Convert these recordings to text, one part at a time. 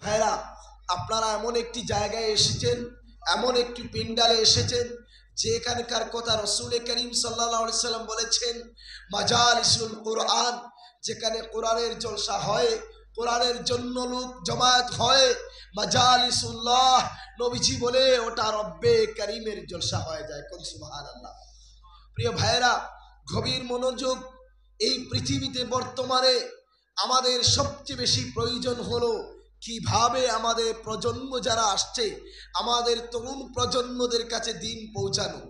ভাইরা, আপনারা এমন একটি জায়গায় এসেছেন, এমন একটি পিন্ডালে এসেছেন যেখানকার কথা রসুল করিম সাল্লাল্লাহু আলাইহি সাল্লাম বলেছেন, মাজালিসুল কোরআন, যেখানে কোরআনের জলসা হয়, কোরআনের জন্য লোক জমায়েত হয়। মাজালিসুল্লাহ, নবীজি বলে ওটা রব্বে করিমের জলসা হয়ে যায়। কোন সুবহানাল্লাহ। প্রিয় ভাইরা, গভীর মনোযোগ। এই পৃথিবীতে বর্তমানে আমাদের সবচেয়ে বেশি প্রয়োজন হলো কিভাবে আমাদের প্রজন্ম যারা আসছে, আমাদের তরুণ প্রজন্মদের কাছে দিন পৌঁছানো।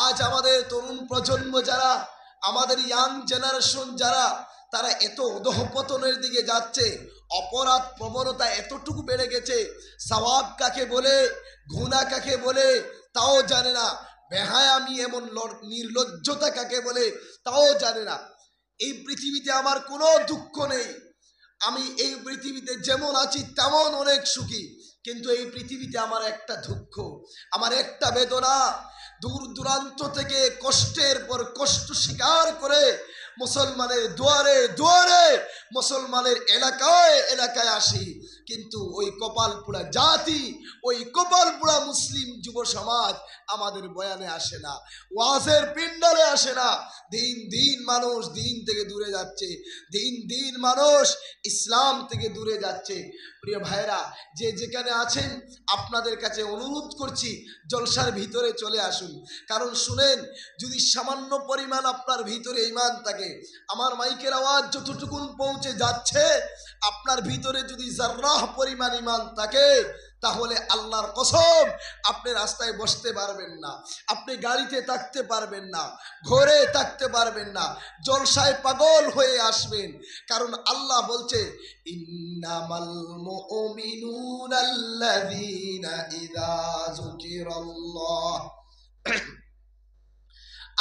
আজ আমাদের তরুণ প্রজন্ম যারা, আমাদের ইয়াং জেনারেশন যারা, তারা এত অধঃপতনের দিকে যাচ্ছে, অপরাধ প্রবণতা এতটুকু বেড়ে গেছে, সওয়াব কাকে বলে, গুনাহ কাকে বলে তাও জানে না, বেহায়ামি এমন নির্লজ্জতা কাকে বলে তাও জানে না। এই পৃথিবীতে আমার কোনো দুঃখ নেই, আমি এই পৃথিবীতে যেমন আছি তেমন অনেক সুখী, কিন্তু এই পৃথিবীতে আমার একটা দুঃখ, আমার একটা বেদনা। দূর দূরান্ত থেকে কষ্টের পর কষ্ট স্বীকার করে মুসলমানের দুয়ারে দুয়ারে, মুসলমানের এলাকায় এলাকায় আসি, কিন্তু ওই কপাল পোড়া জাতি, ওই কপাল পোড়া মুসলিম যুব সমাজ আমাদের বয়ানে আসে না, ওয়াজের পিন্ডালে আসে না। দিন দিন মানুষ দিন থেকে দূরে যাচ্ছে, দিন দিন মানুষ ইসলাম থেকে দূরে যাচ্ছে। প্রিয় ভাইরা, যে যেখানে আছেন আপনাদের কাছে অনুরোধ করছি, জলসার ভিতরে চলে আসুন। কারণ শুনেন, যদি সামান্য পরিমাণ আপনার ভিতরে ঈমান থাকে, আমার মাইকের আওয়াজ যতটুকুন পৌঁছে যাচ্ছে, আপনার ভিতরে যদি জাররাহ পরিমাণ ঈমান থাকে, তাহলে আল্লাহর কসম আপনি রাস্তায় বসতে পারবেন না, আপনি গাড়িতে থাকতে পারবেন না, ঘরে থাকতে পারবেন না, জলসায় পাগল হয়ে আসবেন। কারণ আল্লাহ বলছে, ইন্নামাল মুমিনুনা আল্লাযীনা ইযা যুকিরাল্লাহ,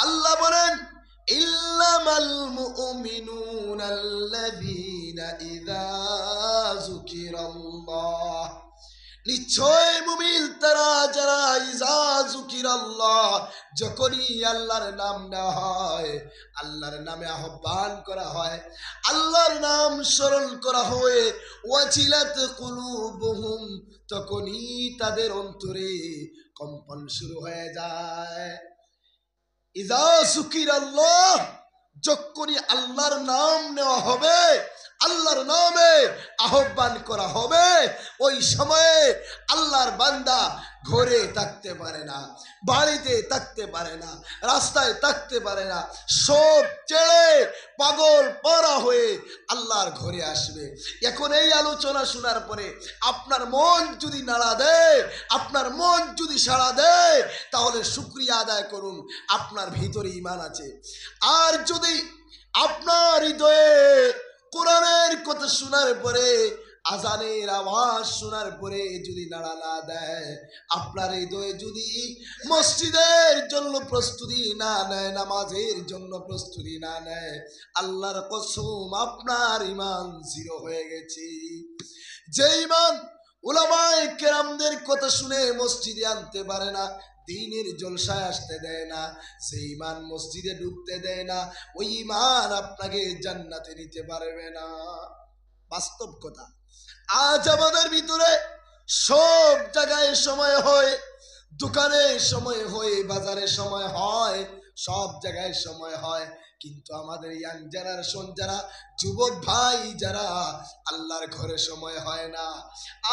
আল্লাহ বলেন, ইল্লামাল মুমিনুনা আল্লাযীনা ইযা যুকিরাল্লাহ, নিশ্চয় মুমিন তারা যারা ইযা যুকিরাল্লাহ, যখনই আল্লাহর নাম নেওয়া হয়, আল্লাহর নামে আহ্বান করা হয়, আল্লাহর নাম স্মরণ করা হয়, ওয়াজিলাত কুলুবুহুম, তখনই তাদের অন্তরে কম্পন শুরু হয়ে যায়। ইযা যুকিরাল্লাহ, যখনই আল্লাহর নাম নেওয়া হবে, আল্লাহর নামে আহ্বান করা হবে, ওই সময়ে আল্লাহর বান্দা ঘরে থাকতে পারে না, বাড়িতে থাকতে পারে না, রাস্তায় থাকতে পারে না, সব ছেড়ে পাগল পারা হয়ে আল্লাহর ঘরে আসবে। এখন এই আলোচনা শোনার পরে আপনার মন যদি নাড়া দেয়, আপনার মন যদি সাড়া দেয়, তাহলে শুকরিয়া আদায় করুন, আপনার ভিতরে ঈমান আছে। আর যদি আপনার হৃদয়ে কোরআনের কথা শোনার পরে, আজানের আওয়াজ শোনার পরে যদি নাড়া না দেয়, আপনার হৃদয়ে যদি মসজিদের জন্য প্রস্তুতি না নেয়, নামাজের জন্য প্রস্তুতি না নেয়, আল্লাহর কসম আপনার ঈমান জিরো হয়ে গেছে। যে ঈমান উলামায়ে কেরামদের কথা শুনে মসজিদে আনতে পারে না, দিনের জলসায় আসতে দেয় না, সেই ঈমান মসজিদে ঢুকতে দেয় না, ওই ঈমান আপনাকে জান্নাতে নিতে পারবে না। বাস্তব কথা। আজ আমাদের ভিতরে সব জায়গায় সময় হয়, দোকানে সময় হয়, বাজারে সময় হয়, সব জায়গায় সময় হয়, কিন্তু আমাদের ইয়াং জেনারেশন যারা, যুবক ভাই যারা, আল্লাহর ঘরে সময় হয় না।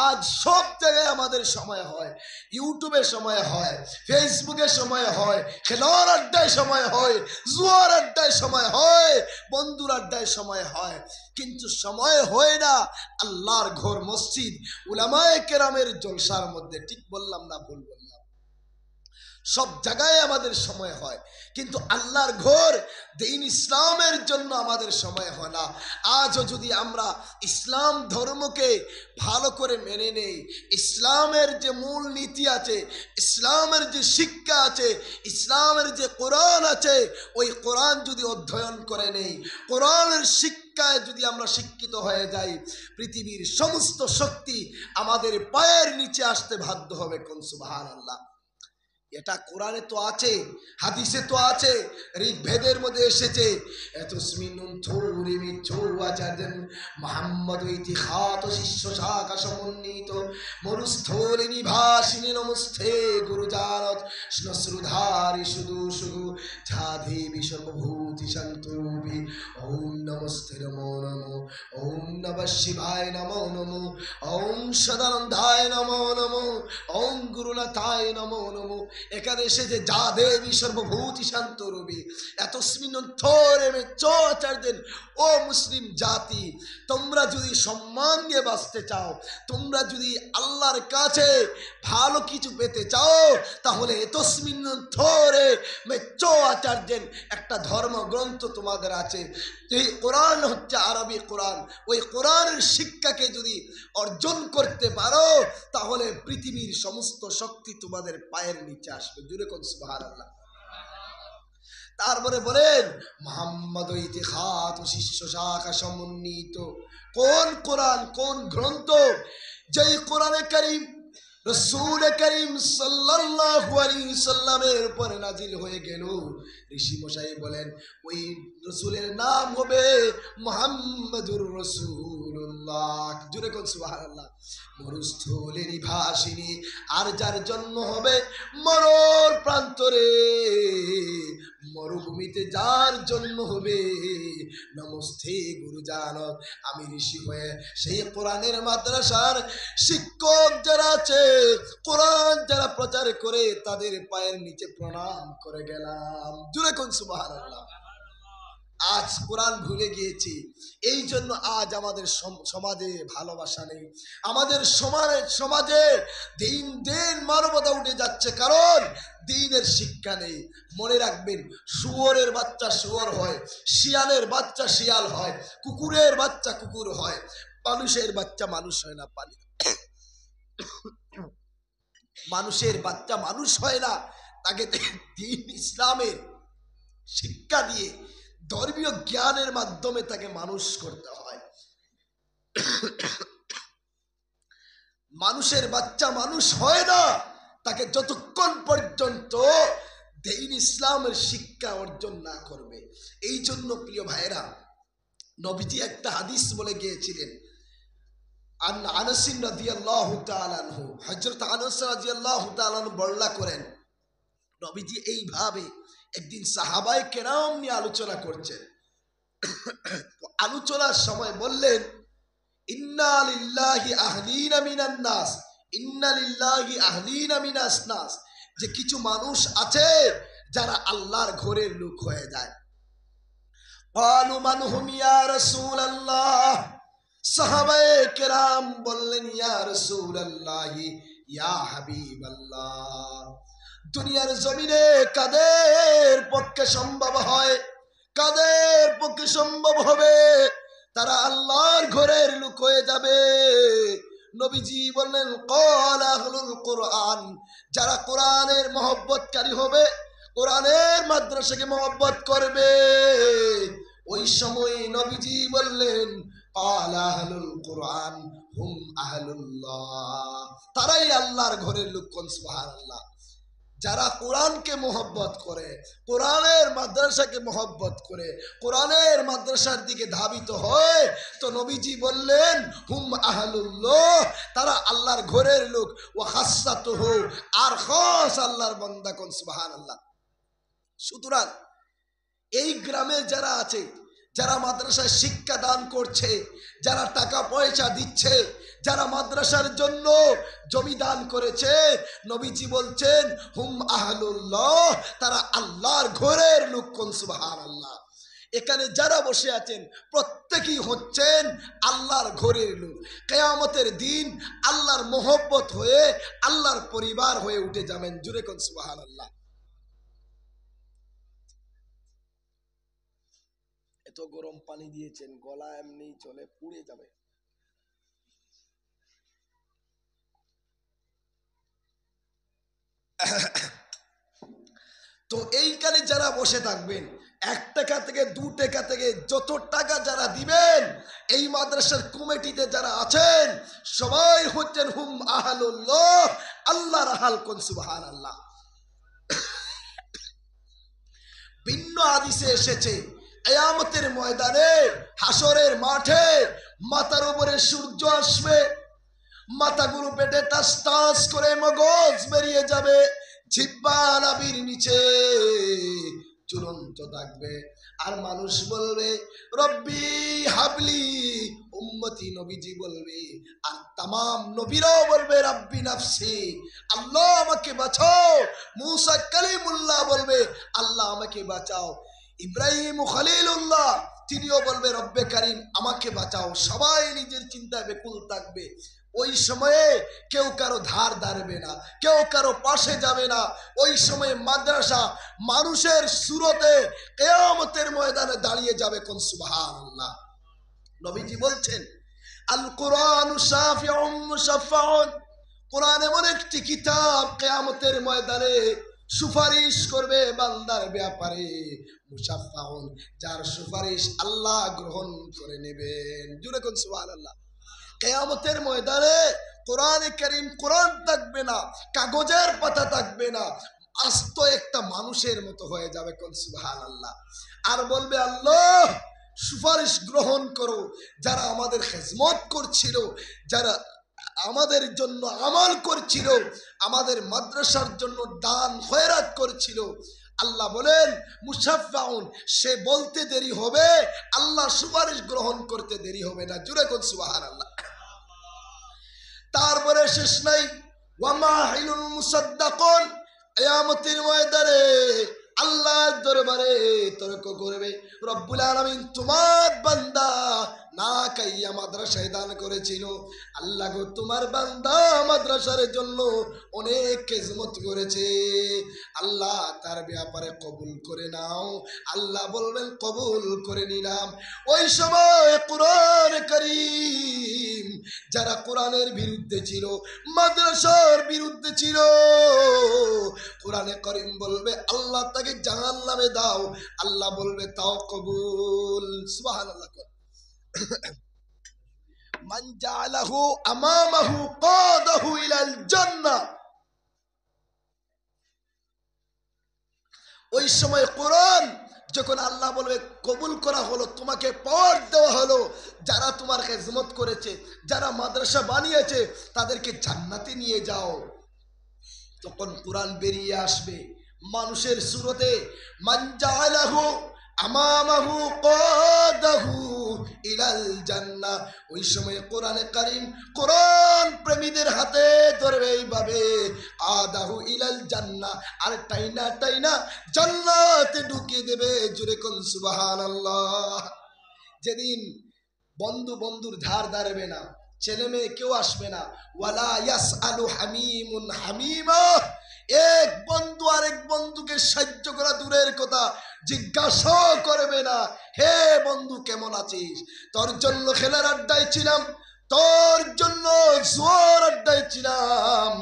আজ সব জায়গায় আমাদের সময় হয়, ইউটিউবে সময় হয়, ফেসবুকে সময় হয়, খেলার আড্ডায় সময় হয়, জুয়ার আড্ডায় সময় হয়, বন্ধুর আড্ডায় সময় হয়, কিন্তু সময় হয় না আল্লাহর ঘর মসজিদ উলামায়ে কেরামের জলসার মধ্যে। ঠিক বললাম না ভুল বললাম? সব জায়গায় আমাদের সময় হয়, কিন্তু আল্লাহর ঘর দ্বীন ইসলামের জন্য আমাদের সময় হয় না। আজও যদি আমরা ইসলাম ধর্মকে ভালো করে মেনে নেই, ইসলামের যে মূল নীতি আছে, ইসলামের যে শিক্ষা আছে, ইসলামের যে কোরআন আছে, ওই কোরআন যদি অধ্যয়ন করে নেই, কোরআনের শিক্ষায় যদি আমরা শিক্ষিত হয়ে যাই, পৃথিবীর সমস্ত শক্তি আমাদের পায়ের নিচে আসতে বাধ্য হবে। কোন সুবহানাল্লাহ। এটা কোরআনে তো আছে, হাদিসে তো আছে, ঋগ্বেদের মধ্যে এসেছে। এতস্মিনুন থুরি মিচ্ছু আচার্যেন মোহাম্মদ ইতিহাত শিষ্য শাখা সমন্বিত মরুস্থলে নিভাসিনী নমস্তে গুরুজানত শ্নশ্রুধারি শুধু শুধু ঝাধি সর্বভূতি শান্তরূপী ওম নমস্তে নমো নমো ওম নমঃ শিবায় নমো নমো ওম সদানন্দায় নমো নমো ওম গুরুনাথায় নমো নমো। এখানে এসেছে যা দেবী সর্বভূতি শান্ত রবি এতস্মিন আচার্যেন। ও মুসলিম জাতি, তোমরা যদি সম্মান দিয়ে বাঁচতে চাও, তোমরা যদি আল্লাহর কাছে ভালো কিছু পেতে চাও, তাহলে এতস্মিন আচার্যেন একটা ধর্মগ্রন্থ তোমাদের আছে। এই কোরআন হচ্ছে আরবি কোরআন। ওই কোরআনের শিক্ষাকে যদি অর্জন করতে পারো, তাহলে পৃথিবীর সমস্ত শক্তি তোমাদের পায়ের নিচে আসবে। জুড়ে কোন সুবহানাল্লাহ। তারপরে বলেন মুহাম্মদ ইতিহাত শিষ্য শাখা সমন্বিত। কোন কোরআন, কোন গ্রন্থ? যেই কোরআনে কারীম রাসূল করিম সাল্লাল্লাহু আলাইহি সাল্লামের উপর নাজিল হয়ে গেল। ঋষি মশাই বলেন ওই রাসূলের নাম হবে মুহাম্মাদুর রাসূলুল্লাহ। জুড়ে কোন সুবহানাল্লাহ। মরুস্থলে নিভাসিনী, আর যার জন্ম হবে মরুর প্রান্তরে, মরুভূমিতে যার জন্ম হবে, নমস্তে গুরুজানত। আমি ঋষি হয়ে সেই কোরআনের মাদ্রাসার শিক্ষক যারা আছে, কোরআন যারা প্রচার করে, তাদের পায়ের নিচে প্রণাম করে গেলাম। জুড়ে কোন সুবহানাল্লাহ। আজ কোরআন ভুলে গিয়েছি, এই জন্য আজ আমাদের সমাজে ভালোবাসা নেই, আমাদের সমাজে দিন দিন মানবতা উঠে যাচ্ছে, কারণ দ্বীনের শিক্ষা নেই। মনে রাখবেন, শুয়োরের বাচ্চা শুয়োর হয়, শিয়ালের বাচ্চা শিয়াল হয়, কুকুরের বাচ্চা কুকুর হয়, মানুষের বাচ্চা মানুষ হয় না। মানুষের বাচ্চা মানুষ হয় না, তাকে দ্বীন ইসলামের শিক্ষা দিয়ে ধর্মীয় জ্ঞানের মাধ্যমে তাকে মানুষ করতে হয়। মানুষের বাচ্চা মানুষ হয় না, তাকে যতক্ষণ পর্যন্ত দ্বীন ইসলামের শিক্ষা অর্জন না করবে। এই জন্য প্রিয় ভাইরা, নবীজি একটা হাদিস বলে গিয়েছিলেন, আনাস রাদিয়াল্লাহু তাআলা আনহু, হযরত আনাস রাদিয়াল্লাহু তাআলা আনহু বর্ণনা করেন, নবীজি এইভাবে একদিন সাহাবায়ে কেরাম নিয়ে আলোচনা করছেন। আলোচনার সময় বললেন, ইন্না লিল্লাহি আহলিনা মিনান নাস, ইন্না লিল্লাহি আহলিনা মিনাস নাস, যে কিছু মানুষ আছে যারা আল্লাহর ঘরের লোক হয়ে যায়। ক্বালু মান হুম ইয়া রাসূলুল্লাহ, সাহাবায়ে কেরাম বললেন, ইয়া রাসূলুল্লাহ, ইয়া হাবিবাল্লাহ, দুনিয়ার জমিনে কাদের পক্ষে সম্ভব হয়, কাদের পক্ষে সম্ভব হবে তারা আল্লাহর ঘরের লোক হয়ে যাবে? নবীজি বললেন, ক্বাল আহলুল কোরআন, যারা কোরআনের মহব্বতকারী হবে, কোরআনের মাদ্রাসাকে মহব্বত করবে। ওই সময় নবীজি বললেন, ক্বাল আহলুল কোরআন হুম আহলুল্লাহ, তারাই আল্লাহর ঘরের লোক। কোন সুবহানাল্লাহ। যারা কোরআনকে মহব্বত করে, কোরআনের মাদ্রাসাকে মহব্বত করে, কোরআনের মাদ্রাসার দিকে ধাবিত হয়, তো নবীজি বললেন হুম আহলুল্লাহ, তারা আল্লাহর ঘরের লোক। ওয়া খাসাতুহু, আর খাস আল্লাহর বান্দা। কোন সুবহানাল্লাহ। সুতরাং এই গ্রামে যারা আছে, যারা মাদ্রাসায় শিক্ষা দান করছে, যারা টাকা পয়সা দিচ্ছে, যারা মাদ্রাসার জন্য জমি দান করেছে, নবীজি বলছেন হুম আহলুল্লাহ, তারা আল্লাহর ঘরের লোক। কোন সুবহানাল্লাহ। এখানে যারা বসে আছেন প্রত্যেকেই হচ্ছেন আল্লাহর ঘরের লোক। কিয়ামতের দিন আল্লাহর মহব্বত হয়ে আল্লাহর পরিবার হয়ে উঠে যাবেন। জুড়ে কোন সুবহানাল্লাহ। এত গরম পানি দিয়েছেন, গলা এমনি চলে পুড়ে যাবে। তো এইখানে যারা বসে থাকবেন, 1 টাকা থেকে 2 টাকা থেকে যত টাকা যারা দিবেন, এই মাদ্রাসার কমিটিতে যারা আছেন, সবাই হচ্ছেন হুম আহলুল্লাহ, আল্লাহর আহল। কোন সুবহানাল্লাহ। ভিন্ন হাদিসে এসেছে কিয়ামতের ময়দানে হাসরের মাঠে মাথার উপরে সূর্য আসবে, মাথাগুলো পেটে টাস টাস করে মগজ বেরিয়ে যাবে, জিহ্বা নাভির নিচে ঝুলন্ত থাকবে। আর মানুষ বলবে রব্বি হাবলি, উম্মতি নবীজি বলবে, আর তামাম নবীরাও বলবে রব্বি নাফসি, আল্লাহ আমাকে বাঁচাও। মুসা কালিমুল্লাহ বলবে আল্লাহ আমাকে বাঁচাও। ইব্রাহিম খলিলুল্লাহ তিনিও বলবে রব্বে কারিম আমাকে বাঁচাও। সবাই নিজের চিন্তায় বেকুল থাকবে। ওই সময়ে কেউ কারো ধার ধারবে না, কেউ কারো পাশে যাবে না। ওই সময়ে মাদ্রাসা মানুষের সুরতে কিয়ামতের ময়দানে দাঁড়িয়ে যাবে। কোন সুবহানাল্লাহ। নবীজি বলছেন আল কুরআনু শাফিউম মুশাফফাউন, কোরআন এমন একটি কিতাব কিয়ামতের ময়দানে সুপারিশ করবে বান্দার ব্যাপারে। মুশাফফাউন, যার সুপারিশ আল্লাহ গ্রহণ করে নেবেন। জুড়ে কোন সুবহানাল্লাহ। কিয়ামতের ময়দানে কোরআনে কারীম, কোরআন থাকবে না, কাগজের পাতা থাকবে না, আস্ত একটা মানুষের মতো হয়ে যাবে। কোন সুবহানাল্লাহ। আর বলবে আল্লাহ সুপারিশ গ্রহণ করো। যারা আমাদের খেজমত করছিল, যারা আমাদের জন্য আমল করছিল, আমাদের মাদ্রাসার জন্য দান খয়রাত করছিল, আল্লাহ বলেন মুশাফফাউন, সে বলতে দেরি হবে, আল্লাহ সুপারিশ গ্রহণ করতে দেরি হবে না। জুড়ে কোন সুবহানাল্লাহ। তারপরে শেষ নাই, ওয়ামাহিলুল মুসাদ্দাকুন, কিয়ামতের ময়দানে আল্লাহর দরবারে তর্ক করবে রব্বুল আলামিন, তোমার বান্দা না খাইয়া মাদ্রাসায় দান করেছিল, আল্লাহ গো তোমার বান্দা মাদ্রাসার জন্য অনেক খেজমত করেছে, আল্লাহ তার ব্যাপারে কবুল করে নাও। আল্লাহ বলবেন কবুল করে নিলাম। ওই সময় কোরআন কারীম, যারা কোরআনের বিরুদ্ধে ছিল, মাদ্রাসার বিরুদ্ধে ছিল, কোরআনে কারীম বলবে আল্লাহ তাকে জাহান্নামে দাও। আল্লাহ বলবে তাও কবুল। সুবহানাল্লাহ। মান জাআলাহু আমামাহু কাদাহু ইলাল জান্নাহ। ওই সময় কোরআন যখন আল্লাহ বলবে কবুল করা হলো, তোমাকে পাওয়ার দেওয়া হলো, যারা তোমার খেজমত করেছে, যারা মাদ্রাসা বানিয়েছে, তাদেরকে জান্নাতে নিয়ে যাও। তখন কোরআন বেরিয়ে আসবে মানুষের সুরতে, মান জাআলাহু আমামাহু কাদাহু ইলাল জান্নাহ। ওই সময় কোরআনে কারীম কোরআন প্রেমীদের হাতে ধরবে এইভাবে, কাদাহু ইলাল জান্নাহ, আর টাইনা টাইনা জান্নাতে ঢুকিয়ে দেবে। জুরে কোন সুবহানাল্লাহ। যেদিন বন্ধু বন্ধুর ধার ধারবে না, ছেলে মেয়ে কেউ আসবে না। ওয়ালা ইয়াসআলু হামিমুন হামিমা, এক বন্ধু আরেক বন্ধুকে সাহায্য করা দূরের কথা, জিজ্ঞাসা করবে না, হে বন্ধু কেমন আছিস, তোর জন্য খেলার আড্ডায় ছিলাম, তোর জন্য জোয়ার আড্ডায় ছিলাম,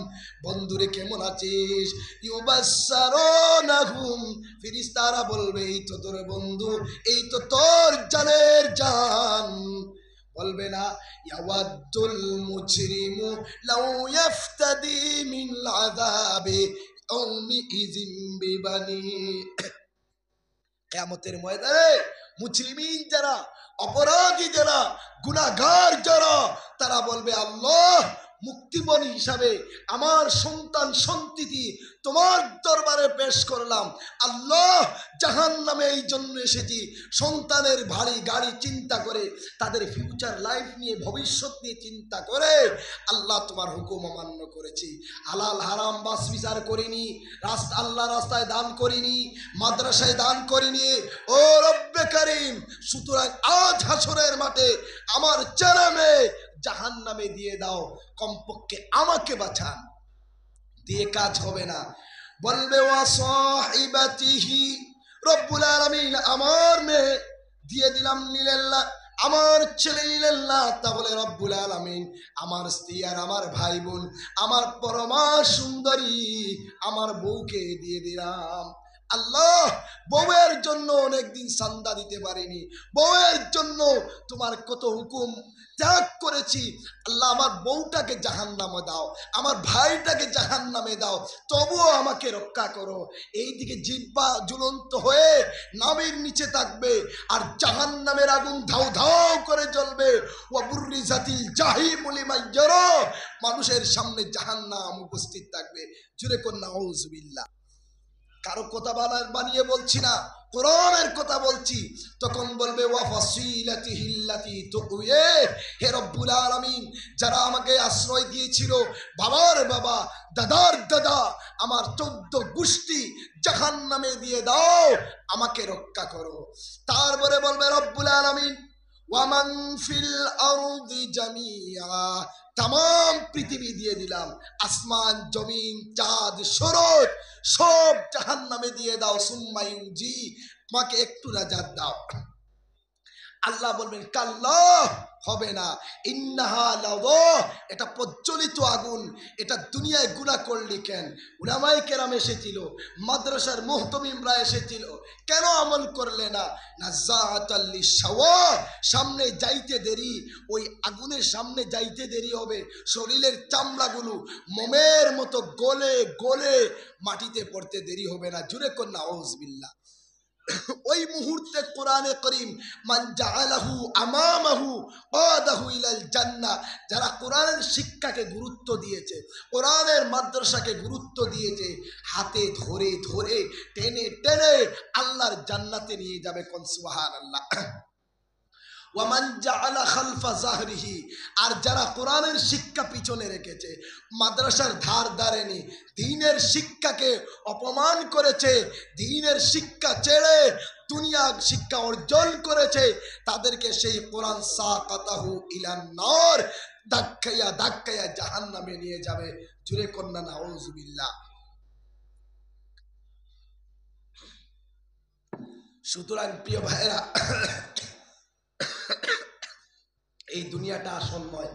বন্ধুরে কেমন আছিস। ইউবাসসারুনাহুম, ফেরেশতারা বলবে এই তো তোর বন্ধু, এই তো তোর জানের জান। বলবে না ইয়াওয়াদুল মুজরিমু লাউ ইফতাদি মিন আযাবি ইয়াউমি ইযিন বিবানি। কিয়ামতের ময়দানে মুজরিমিন যারা, অপরাধী যারা, গুনাহগার যারা, তারা বলবে আল্লাহ মুক্তিপণ হিসাবে আমার সন্তান সন্ততি তোমার দরবারে পেশ করলাম। আল্লাহ জাহান্নামে এই জন্য এসেছি, সন্তানের ভারী গাড়ি চিন্তা করে, তাদের ফিউচার লাইফ নিয়ে, ভবিষ্যৎ নিয়ে চিন্তা করে আল্লাহ তোমার হুকুম অমান্য করেছি, হালাল হারাম বাস বিচার করিনি, আল্লাহ রাস্তায় দান করিনি, মাদ্রাসায় দান করিনি। ও রব্বে কারীম, সুতরাং আজ হাসরের মাঠে আমার ছেলে মেয়ে জাহান্নামে দিয়ে দাও, কমপক্ষে আমাকে বাঁচান। দিয়ে কাজ হবে না। বলবে ওয়া সাহিবাতিহি, রব্বুল আলামিন আমার মেয়ে দিয়ে দিলাম নিলেল্লাহ, আমার ছেলে নিলেল্লাহ, তাহলে রব্বুল আলামিন আমার স্ত্রী আর আমার ভাই বোন, আমার পরমা সুন্দরী আমার বউকে দিয়ে দিলাম। আল্লাহ বউয়ের জন্য অনেকদিন সান্দা দিতে পারিনি, বউয়ের জন্য তোমার কত হুকুম ত্যাগ করেছি, আল্লাহ আমার বউটাকে জাহান্নামে দাও, আমার ভাইটাকে জাহান্নামে দাও, তবুও আমাকে রক্ষা করো। এইদিকে জিহ্বা ঝুলন্ত হয়ে নামের নিচে থাকবে আর জাহান্নামের আগুন ধাউ ধাউ করে জ্বলবে। ওয়া বুররিজাতিল জাহিমু লিমান ইয়ারা, মানুষের সামনে জাহান্নাম উপস্থিত থাকবে। জুরে কোন নাউযুবিল্লাহ। কারো কথা বানিয়ে বলছি না, কোরআনের কথা বলছি। তখন বলবে ওয়া ফাসিলাতিহিল্লাতি তুওয়ে, হে রব্বুল আলামিন, যারা আমাকে আশ্রয় দিয়েছিল, বাবার বাবা, দাদার দাদা, আমার 14 গোষ্ঠী জাহান্নামে দিয়ে দাও, আমাকে রক্ষা করো। তারপরে বলবে রব্বুল আলামিন ওয়ামান ফিল আরদি জামিআ, তামাম পৃথিবী দিয়ে দিলাম, আসমান জমিন চাঁদ সূরজ সব জাহান্নামে দিয়ে দাও। সুম্মা ইউনজি, আমাকে একটু নাজাত দাও। আল্লাহ বলবেন কাল্লা, হবে না, ইন্নাহা লাযা, এটা প্রজ্বলিত আগুন, এটা দুনিয়ায় গুনাহ করলি কেন? উলামায়ে কেরাম এসেছিল, মাদ্রাসার মুহতামিমরা এসেছিল, কেন আমল করলে না? নাযাআতাল লিশাওয়া, সামনে যাইতে দেরি, ওই আগুনের সামনে যাইতে দেরি হবে, শরীরের চামড়াগুলো মোমের মতো গলে গলে মাটিতে পড়তে দেরি হবে না। জুরে কোন নাউযুবিল্লাহ। ওই মুহূর্তে কোরআনে করিম মান জাআলাহু আমামাহু কাদাহু ইলাল জান্নাহ, যারা কোরআনের শিক্ষাকে গুরুত্ব দিয়েছে, কোরআনের মাদ্রাসাকে গুরুত্ব দিয়েছে, হাতে ধরে ধরে টেনে টেনে আল্লাহর জান্নাতে নিয়ে যাবে। কোন সুবহানাল্লাহ। ওয়ামান জাআলা খালফা যাহরিহি, আর যারা কোরআনের শিক্ষা পিছনে রেখেছে, মাদ্রাসার ধার ধারেনি, দ্বীনের শিক্ষাকে অপমান করেছে, দ্বীনের শিক্ষা ছেড়ে দুনিয়ার শিক্ষা অর্জন করেছে, তাদেরকে সেই কোরআন সাকাতাহু ইলান নার, ধাক্কাইয়া ধাক্কাইয়া জাহান্নামে নিয়ে যাবে। জুরে কন্যা নাউযুবিল্লাহ। সুতরাং প্রিয় ভাইরা, এই দুনিয়াটা আসল নয়।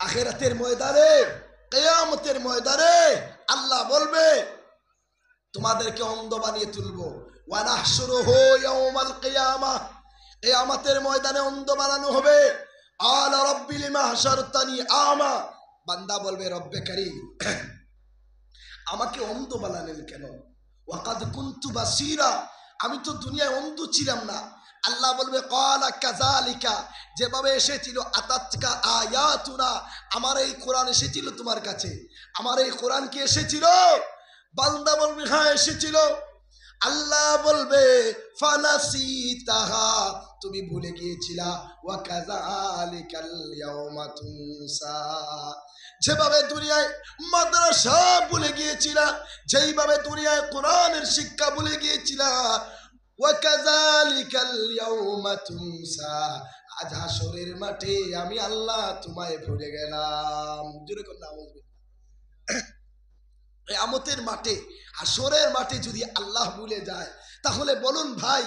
আখিরাতের ময়দানে, কিয়ামতের ময়দানে আল্লাহ বলবে তোমাদেরকে অন্ধ বানিয়ে তুলবো। ওয়া নাহশুরুহু ইয়াওমাল কিয়ামাহ, কিয়ামতের ময়দানে অন্ধ বানানো হবে। আলা রাব্বি লিমা হাশারতানি আমা, বান্দা বলবে রব্বে কারীম, আমাকে অন্ধ বানালেন কেন? ওয়াকাদ কুনতু বাসীরা, আমি তো দুনিয়ায় অন্ধ ছিলাম না। আল্লাহ বলবে ক্বালা কাযালিকা, যেভাবে এসেছিল আতাতকা আয়াতুনা, আমার এই কোরআন এসেছিল তোমার কাছে, আমার এই কোরআন কি এসেছিল? বান্দা বলবে হ্যাঁ এসেছিল। আল্লাহ বলবে ফানাসিতাহা, তুমি ভুলে গিয়েছিলা। ওয়া কাযালিকাল ইয়াওমা তুনসা, যেভাবে দুনিয়ায় মাদ্রাসা ভুলে গিয়েছিলা, যেইভাবে দুনিয়ায় কোরআনের শিক্ষা ভুলে গিয়েছিলা, ওয়াকাযালিকাল ইয়াওমা তুনসা, আজ হাসরের মাঠে আমি আল্লাহ তোমায় ভুলে গেলাম। জোরে কোন নাউযুবিল্লাহ। কিয়ামতের মাঠে, হাসরের মাঠে যদি আল্লাহ ভুলে যায়, তাহলে বলুন ভাই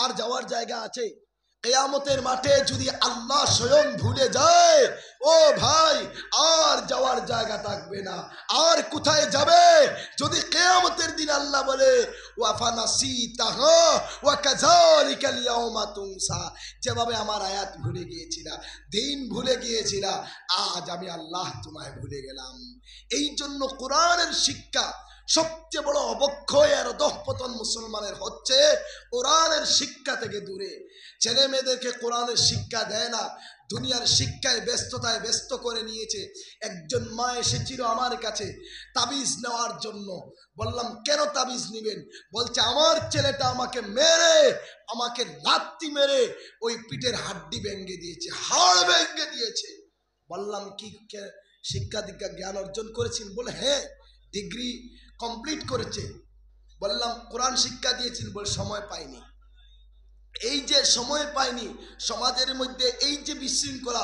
আর যাওয়ার জায়গা আছে? কিয়ামতের মাঠে যদি আল্লাহ স্বয়ং ভুলে যায়, ও ভাই আর যাওয়ার জায়গা থাকবে না। আর কোথায় যাবে? যদি কিয়ামতের দিন আল্লাহ বলে ওয়া ফানাসিতাহা ওয়া কাযালিকাল ইয়াওমা তুনসা, যেভাবে আমার আয়াত ভুলে গিয়েছিলা, দিন ভুলে গিয়েছিলা, আজ আমি আল্লাহ তোমায় ভুলে গেলাম। এই জন্য কোরআনের শিক্ষা সবচেয়ে বড় অবক্ষয় আর অধঃপতন মুসলমানের হচ্ছে কোরআনের শিক্ষা থেকে দূরে। ছেলে মেয়েদেরকে কোরআনের শিক্ষা দেয় না, দুনিয়ার শিক্ষায় ব্যস্ততায় ব্যস্ত করে নিয়েছে। একজন মা এসেছিল আমার কাছে তাবিজ নেওয়ার জন্য। বললাম কেন তাবিজ নিবেন? বলছে আমার ছেলেটা আমাকে মেরে, আমাকে লাত্তি মেরে ওই পিঠের হাড্ডি ভেঙে দিয়েছে, হাড় ভেঙে দিয়েছে। বললাম কি শিক্ষা দীক্ষা জ্ঞান অর্জন করেছেন? বলে হ্যাঁ, ডিগ্রি কমপ্লিট করেছে। বললাম কোরআন শিক্ষা দিয়েছেন? বলে সময় পাইনি। এই যে সময় পাইনি, সমাজের মধ্যে এই যে বিশৃঙ্খলা,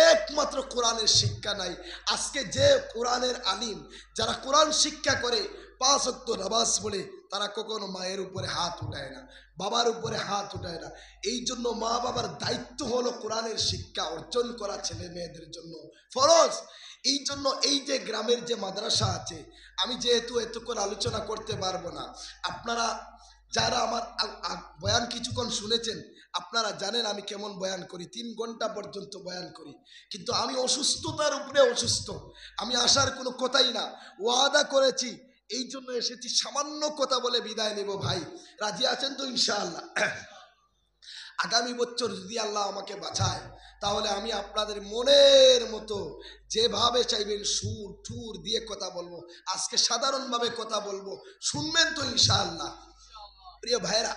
একমাত্র কোরআনের শিক্ষা নাই। আজকে যে কোরআনের আলিম, যারা কোরআন শিক্ষা করে, 5 ওয়াক্ত নামাজ পড়ে, তারা কখনো মায়ের উপরে হাত উঠায় না, বাবার উপরে হাত উঠায় না। এই জন্য মা বাবার দায়িত্ব হলো কোরআনের শিক্ষা অর্জন করা ছেলে মেয়েদের জন্য ফরজ। এই জন্য এই যে গ্রামের যে মাদ্রাসা আছে, আমি যেহেতু এতক্ষণ আলোচনা করতে পারবো না, আপনারা যারা আমার বয়ান কিছুক্ষণ শুনেছেন, আপনারা জানেন আমি কেমন বয়ান করি, 3 ঘন্টা পর্যন্ত বয়ান করি। কিন্তু আমি অসুস্থতার উপরে অসুস্থ, আমি আসার কোনো কথাই না, ওয়াদা করেছি, এই জন্য এসেছি, সামান্য কথা বলে বিদায় নেব। ভাই রাজি আছেন তো ইনশাআল্লাহ? আগামী বছর যদি আল্লাহ আমাকে বাঁচায়, তাহলে আমি আপনাদের মনের মতো যেভাবে চাইবেন সুর টুর দিয়ে কথা বলবো। আজকে সাধারণভাবে কথা বলবো, শুনবেন তো ইনশাআল্লাহ? প্রিয় ভাইরা,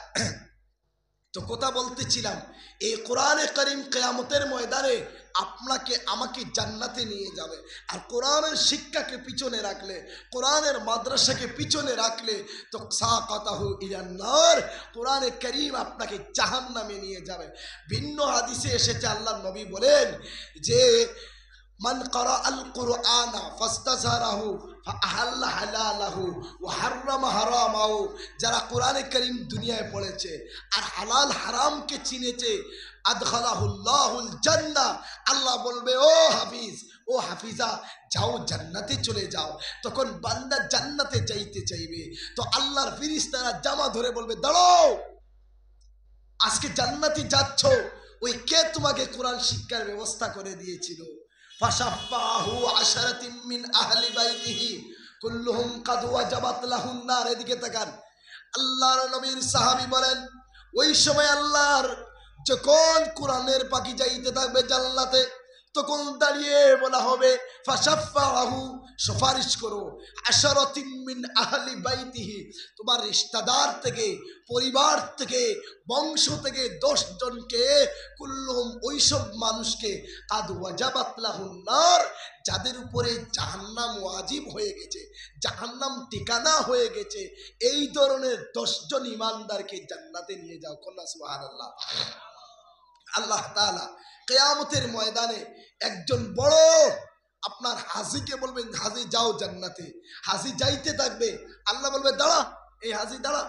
তো কথা বলতেছিলাম, এই কোরআনে কারীম কিয়ামতের ময়দানে আপনাকে আমাকে জান্নাতে নিয়ে যাবে। আর কোরআনের শিক্ষাকে পিছনে রাখলে, কোরআনের মাদ্রাসাকে পিছনে রাখলে তো সাকাতাহু ইলান নার, কোরআনে কারীম আপনাকে জাহান্নামে নিয়ে যাবে। ভিন্ন হাদিসে এসেছে, আল্লাহর নবী বলেন যে মান ক্বারা আল কুরআনা ফাস্তাযারাহু ফাআহাল্লা হালালাহু ওয়া হাররামা হারামাহু, যারা কোরআনে কারীম দুনিয়ায় পড়েছে আর হালাল হারামকে চিনেছে, আদখালাহুল্লাহুল জান্নাহ, আল্লাহ বলবে ও হাফিজ, ও হাফিজা, যাও জান্নাতে চলে যাও। তখন বান্দা জান্নাতে যাইতে চাইবে, তো আল্লাহর ফেরেশতারা জামা ধরে বলবে দাঁড়াও, আজকে জান্নাতে যাচ্ছ, ওই কে তোমাকে কোরআন শিক্ষার ব্যবস্থা করে দিয়েছিল? ফাশাফাহু আশরাতিন মিন আহলি বাইতিহি কুল্লুহুম কাদ ওয়াজাবাত লাহুন নার। এদিকে তাকান, আল্লাহর নবীর সাহাবী বলেন, ওই সময় আল্লাহর যখন কোরআনের পাখি যাইতে থাকবে জান্নাতে, তখন দাঁড়িয়ে বলা হবে ফাশাফাহু, সুপারিশ করো, আশরাতিন মিন আহলি বাইতিহি, তোমার রিশতেদার থেকে, পরিবার থেকে, বংশ থেকে 10 জনকে, কুল্লুহুম, ওইসব মানুষকে, কাদ ওয়াজাবাত লাহুন নার, যাদের উপরে জাহান্নাম ওয়াজিব হয়ে গেছে, জাহান্নাম ঠিকানা হয়ে গেছে, এই ধরনের 10 জন ইমানদারকে জান্নাতে নিয়ে যাও। কন্যা সুবহানাল্লাহ। আল্লাহ তাআলা কিয়ামতের ময়দানে একজন বড় আপনার হাজীকে বলবেন, হাজী যাও জান্নাতে। হাজী যাইতে থাকবে, আল্লাহ বলবে দাঁড়া, এই হাজী দাঁড়া,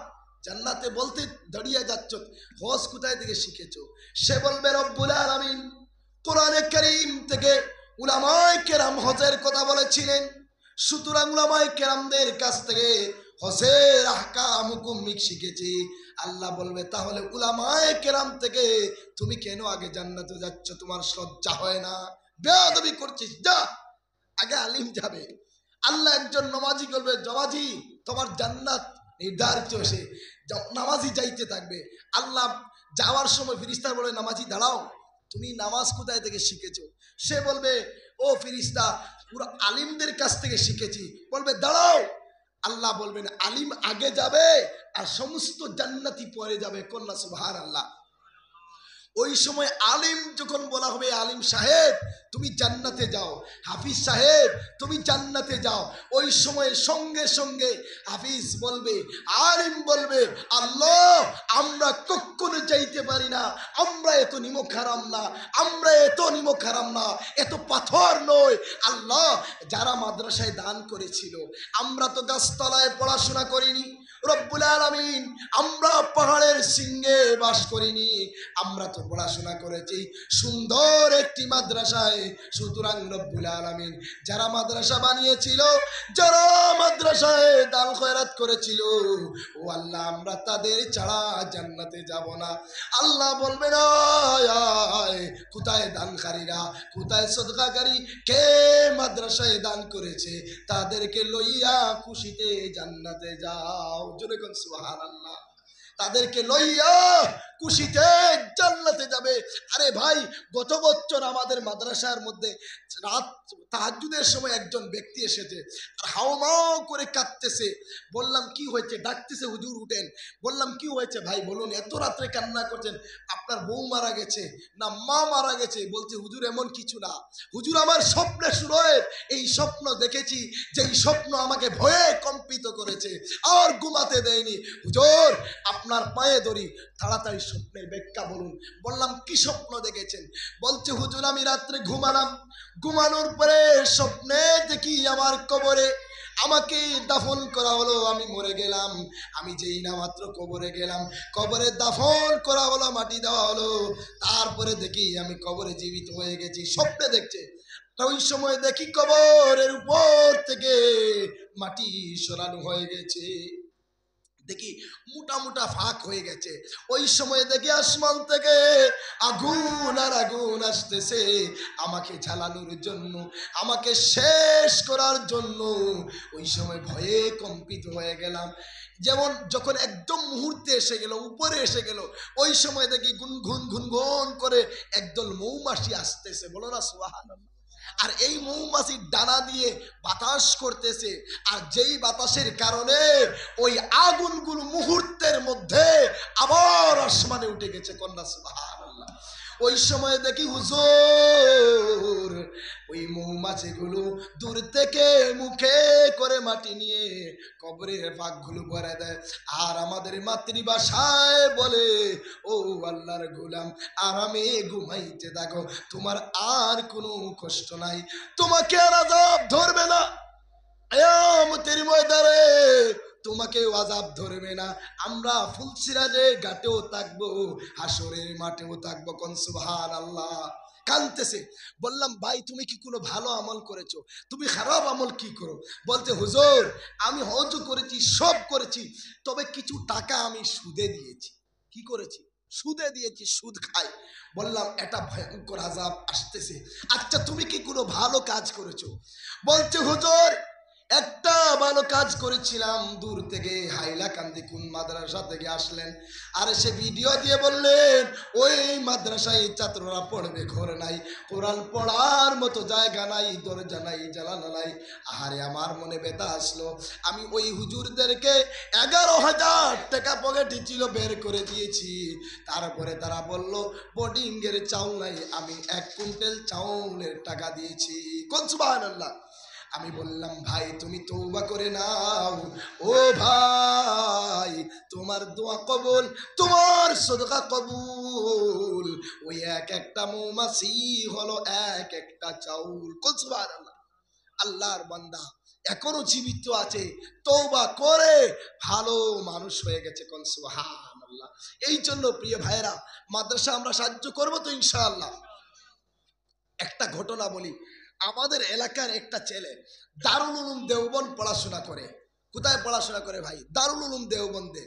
জান্নাতে বলতে দাঁড়িয়ে যাচ্ছ, হজ কোথায় থেকে শিখেছো? সে বলবে রব্বুল আলামিন কোরআনে কারীম থেকে উলামায়ে কেরাম হজের কথা বলেছিলেন, সুতরাং উলামায়ে কেরামদের কাছ থেকে হজের আহকাম হুকুম শিখেছি। আল্লাহ বলবে তাহলে উলামায়ে কেরাম থেকে তুমি কেন আগে জান্নাতে যাচ্ছ? তোমার লজ্জা হয় না? বেয়াদবি করছিস, যা, আগে আলিম যাবে। আল্লাহ একজন নামাজি বলবে, নামাজি তোমার জান্নাত নির্ধারিত, সে নামাজি যাইতে থাকবে। আল্লাহ যাওয়ার সময় ফেরেশতা বলে, নামাজি দাঁড়াও, তুমি নামাজ কোথায় থেকে শিখেছো? সে বলবে, ও ফেরেশতা, পুরো আলিমদের কাছ থেকে শিখেছি। বলবে দাঁড়াও, আল্লাহ বলবেন আলিম আগে যাবে আর সমস্ত জান্নাতি পরে যাবে। কন্যা সুবহানাল্লাহ। ওই সময় আলিম যখন বলা হবে, আলিম সাহেব তুমি জান্নাতে যাও, হাফিজ সাহেব তুমি জান্নাতে যাও, ওই সময় সঙ্গে সঙ্গে হাফিজ বলবে, আলিম বলবে, আল্লাহ আমরা কখনো যাইতে পারি না, আমরা এত নিমক হারাম না, আমরা এত নিমক হারাম না, এত পাথর নয়। আল্লাহ যারা মাদ্রাসায় দান করেছিল, আমরা তো গাছতলায় পড়াশোনা করিনি, রব্বুল আলামিন আমরা পাহাড়ের সিংহে বাস করিনি, আমরা তো পড়াশোনা করেছি সুন্দর একটি মাদ্রাসায়। সুতরাং রব্বুল আলামিন যারা মাদ্রাসা বানিয়েছিল, যারা মাদ্রাসায় দান খয়রাত করেছিল, ও আল্লাহ আমরা তাদের ছাড়া জান্নাতে যাব না। আল্লাহ বলবেন আয় কোথায় দানকারীরা, কোথায় সদকাকারী, কে মাদ্রাসায় দান করেছে, তাদেরকে লইয়া খুশিতে জান্নাতে যাও। জোরে কোন সুবহানাল্লাহ। তাদেরকে লইয়া খুশিতে জান্নাতে যাবে। আরে ভাই, গত বছর আমাদের মাদ্রাসার মধ্যে রাত তাহাজ্জুদের সময় একজন ব্যক্তি এসেছে আর হাওমাও করে কাঁদতেছে। বললাম কি হয়েছে? ডাকতেছে, হুজুর উঠেন। বললাম কি হয়েছে ভাই বলুন, এত রাত্রে কান্না করছেন? আপনার বউ মারা গেছে না মা মারা গেছে? বলছে হুজুর এমন কিছু না, হুজুর আমার স্বপ্নে সুরয়ের এই স্বপ্ন দেখেছি, যে এই স্বপ্ন আমাকে ভয়ে কম্পিত করেছে আর ঘুমাতে দেয়নি। হুজুর আপনার পায়ে ধরি, তাড়াতাড়ি স্বপ্নের ব্যাখ্যা বলুন। বললাম কি স্বপ্ন দেখেছেন? বলছে হুজুর আমি রাত্রে ঘুমালাম, ঘুমানোর পরে স্বপ্নে দেখি আমার কবরে আমাকে দাফন করা হলো, আমি মরে গেলাম। আমি যেই না মাত্র কবরে গেলাম, কবরে দাফন করা হলো, মাটি দেওয়া হলো, তারপরে দেখি আমি কবরে জীবিত হয়ে গেছি। স্বপ্নে দেখছে। ওই সময় দেখি কবরের উপর থেকে মাটি সরানো হয়ে গেছে, দেখি মোটা মোটা ফাঁক হয়ে গেছে। ওই সময় দেখি আসমান থেকে আগুন আর আগুন আসতেছে আমাকে জ্বালানোর জন্য, আমাকে শেষ করার জন্য। ওই সময় ভয়ে কম্পিত হয়ে গেলাম। যেমন যখন একদম মুহূর্তে এসে গেল, উপরে এসে গেল, ওই সময় দেখি গুনগুন গুনগুন করে একদল মৌমাছি আসতেছে। বলো না সুবহানাল্লাহ। আর এই মৌমাছির ডানা দিয়ে বাতাস করতেছে, আর যেই বাতাসের কারণে ওই আগুনগুলো মুহূর্তের মধ্যে আবার আসমানে উঠে গেছে। কন্যা সুবহানাল্লাহ। ওই সময় দেখি হুজুর ওই মৌমাছিগুলো দূর থেকে মুখে করে মাটি নিয়ে কবরের ফাঁকগুলো ভরে দেয়, আর আমাদের মাতৃভাষায় বলে, ও আল্লাহর গোলাম আরামে ঘুমাইতে থাকো, তোমার আর কোনো কষ্ট নাই, তোমাকে আর আযাব ধরবে না, কিয়ামতের ময়দানে তোমাকে আযাব ধরবে না। আমরা ফুলসিরাজের ঘাটেও থাকবো, হাসরের মাঠেও থাকবো। কোন সুবহানাল্লাহ। কাঁদতেছে। বললাম ভাই তুমি কি কোনো ভালো আমল করেছো? তুমি খারাপ আমল কি করো? বলতে হুজুর আমি হজ করেছি, সব করেছি, তবে কিছু টাকা আমি সুদে দিয়েছি। কি করেছি? সুদে দিয়েছি, সুদ খাই। বললাম এটা ভয়ঙ্কর আযাব আসতেছে। আচ্ছা তুমি কি কোনো ভালো কাজ করেছো? বলছে হুজুর একটা ভালো কাজ করেছিলাম। দূর থেকে হাইলাকান্দি কোন মাদ্রাসা থেকে আসলেন, আর সে ভিডিও দিয়ে বললেন ওই মাদ্রাসায় ছাত্ররা পড়বে, ঘর নাই, কোরআন পড়ার মতো জায়গা নাই, দরজা নাই, জানালা নাই। আহারে আমার মনে ব্যথা আসলো। আমি ওই হুজুরদেরকে 11,000 টাকা পকেটে ছিল বের করে দিয়েছি। তারপরে তারা বলল বোর্ডিং এর চাউল নাই, আমি 1 কুইন্টাল চাউলের টাকা দিয়েছি। কোন সুবহানাল্লাহ। আমি বললাম ভাই তুমি তওবা করে নাও, ও ভাই তোমার দোয়া কবুল, তোমার সদকা কবুল। ওই এক একটা মৌমাছি হলো এক একটা চাউল। কোন সুবহানাল্লাহ। আল্লাহর বান্দা এখনো জীবিত আছে, তওবা করে ভালো মানুষ হয়ে গেছে। কোন সুবহানাল্লাহ। এই জন্য প্রিয় ভাইরা মাদ্রাসা আমরা সাহায্য করবো তো ইনশাআল্লাহ। একটা ঘটনা বলি, আমাদের এলাকার একটা ছেলে দারুল উলুম দেওবন্দ পড়াশোনা করে। কোথায় পড়াশোনা করে ভাই? দারুল উলুম দেওবন্দে।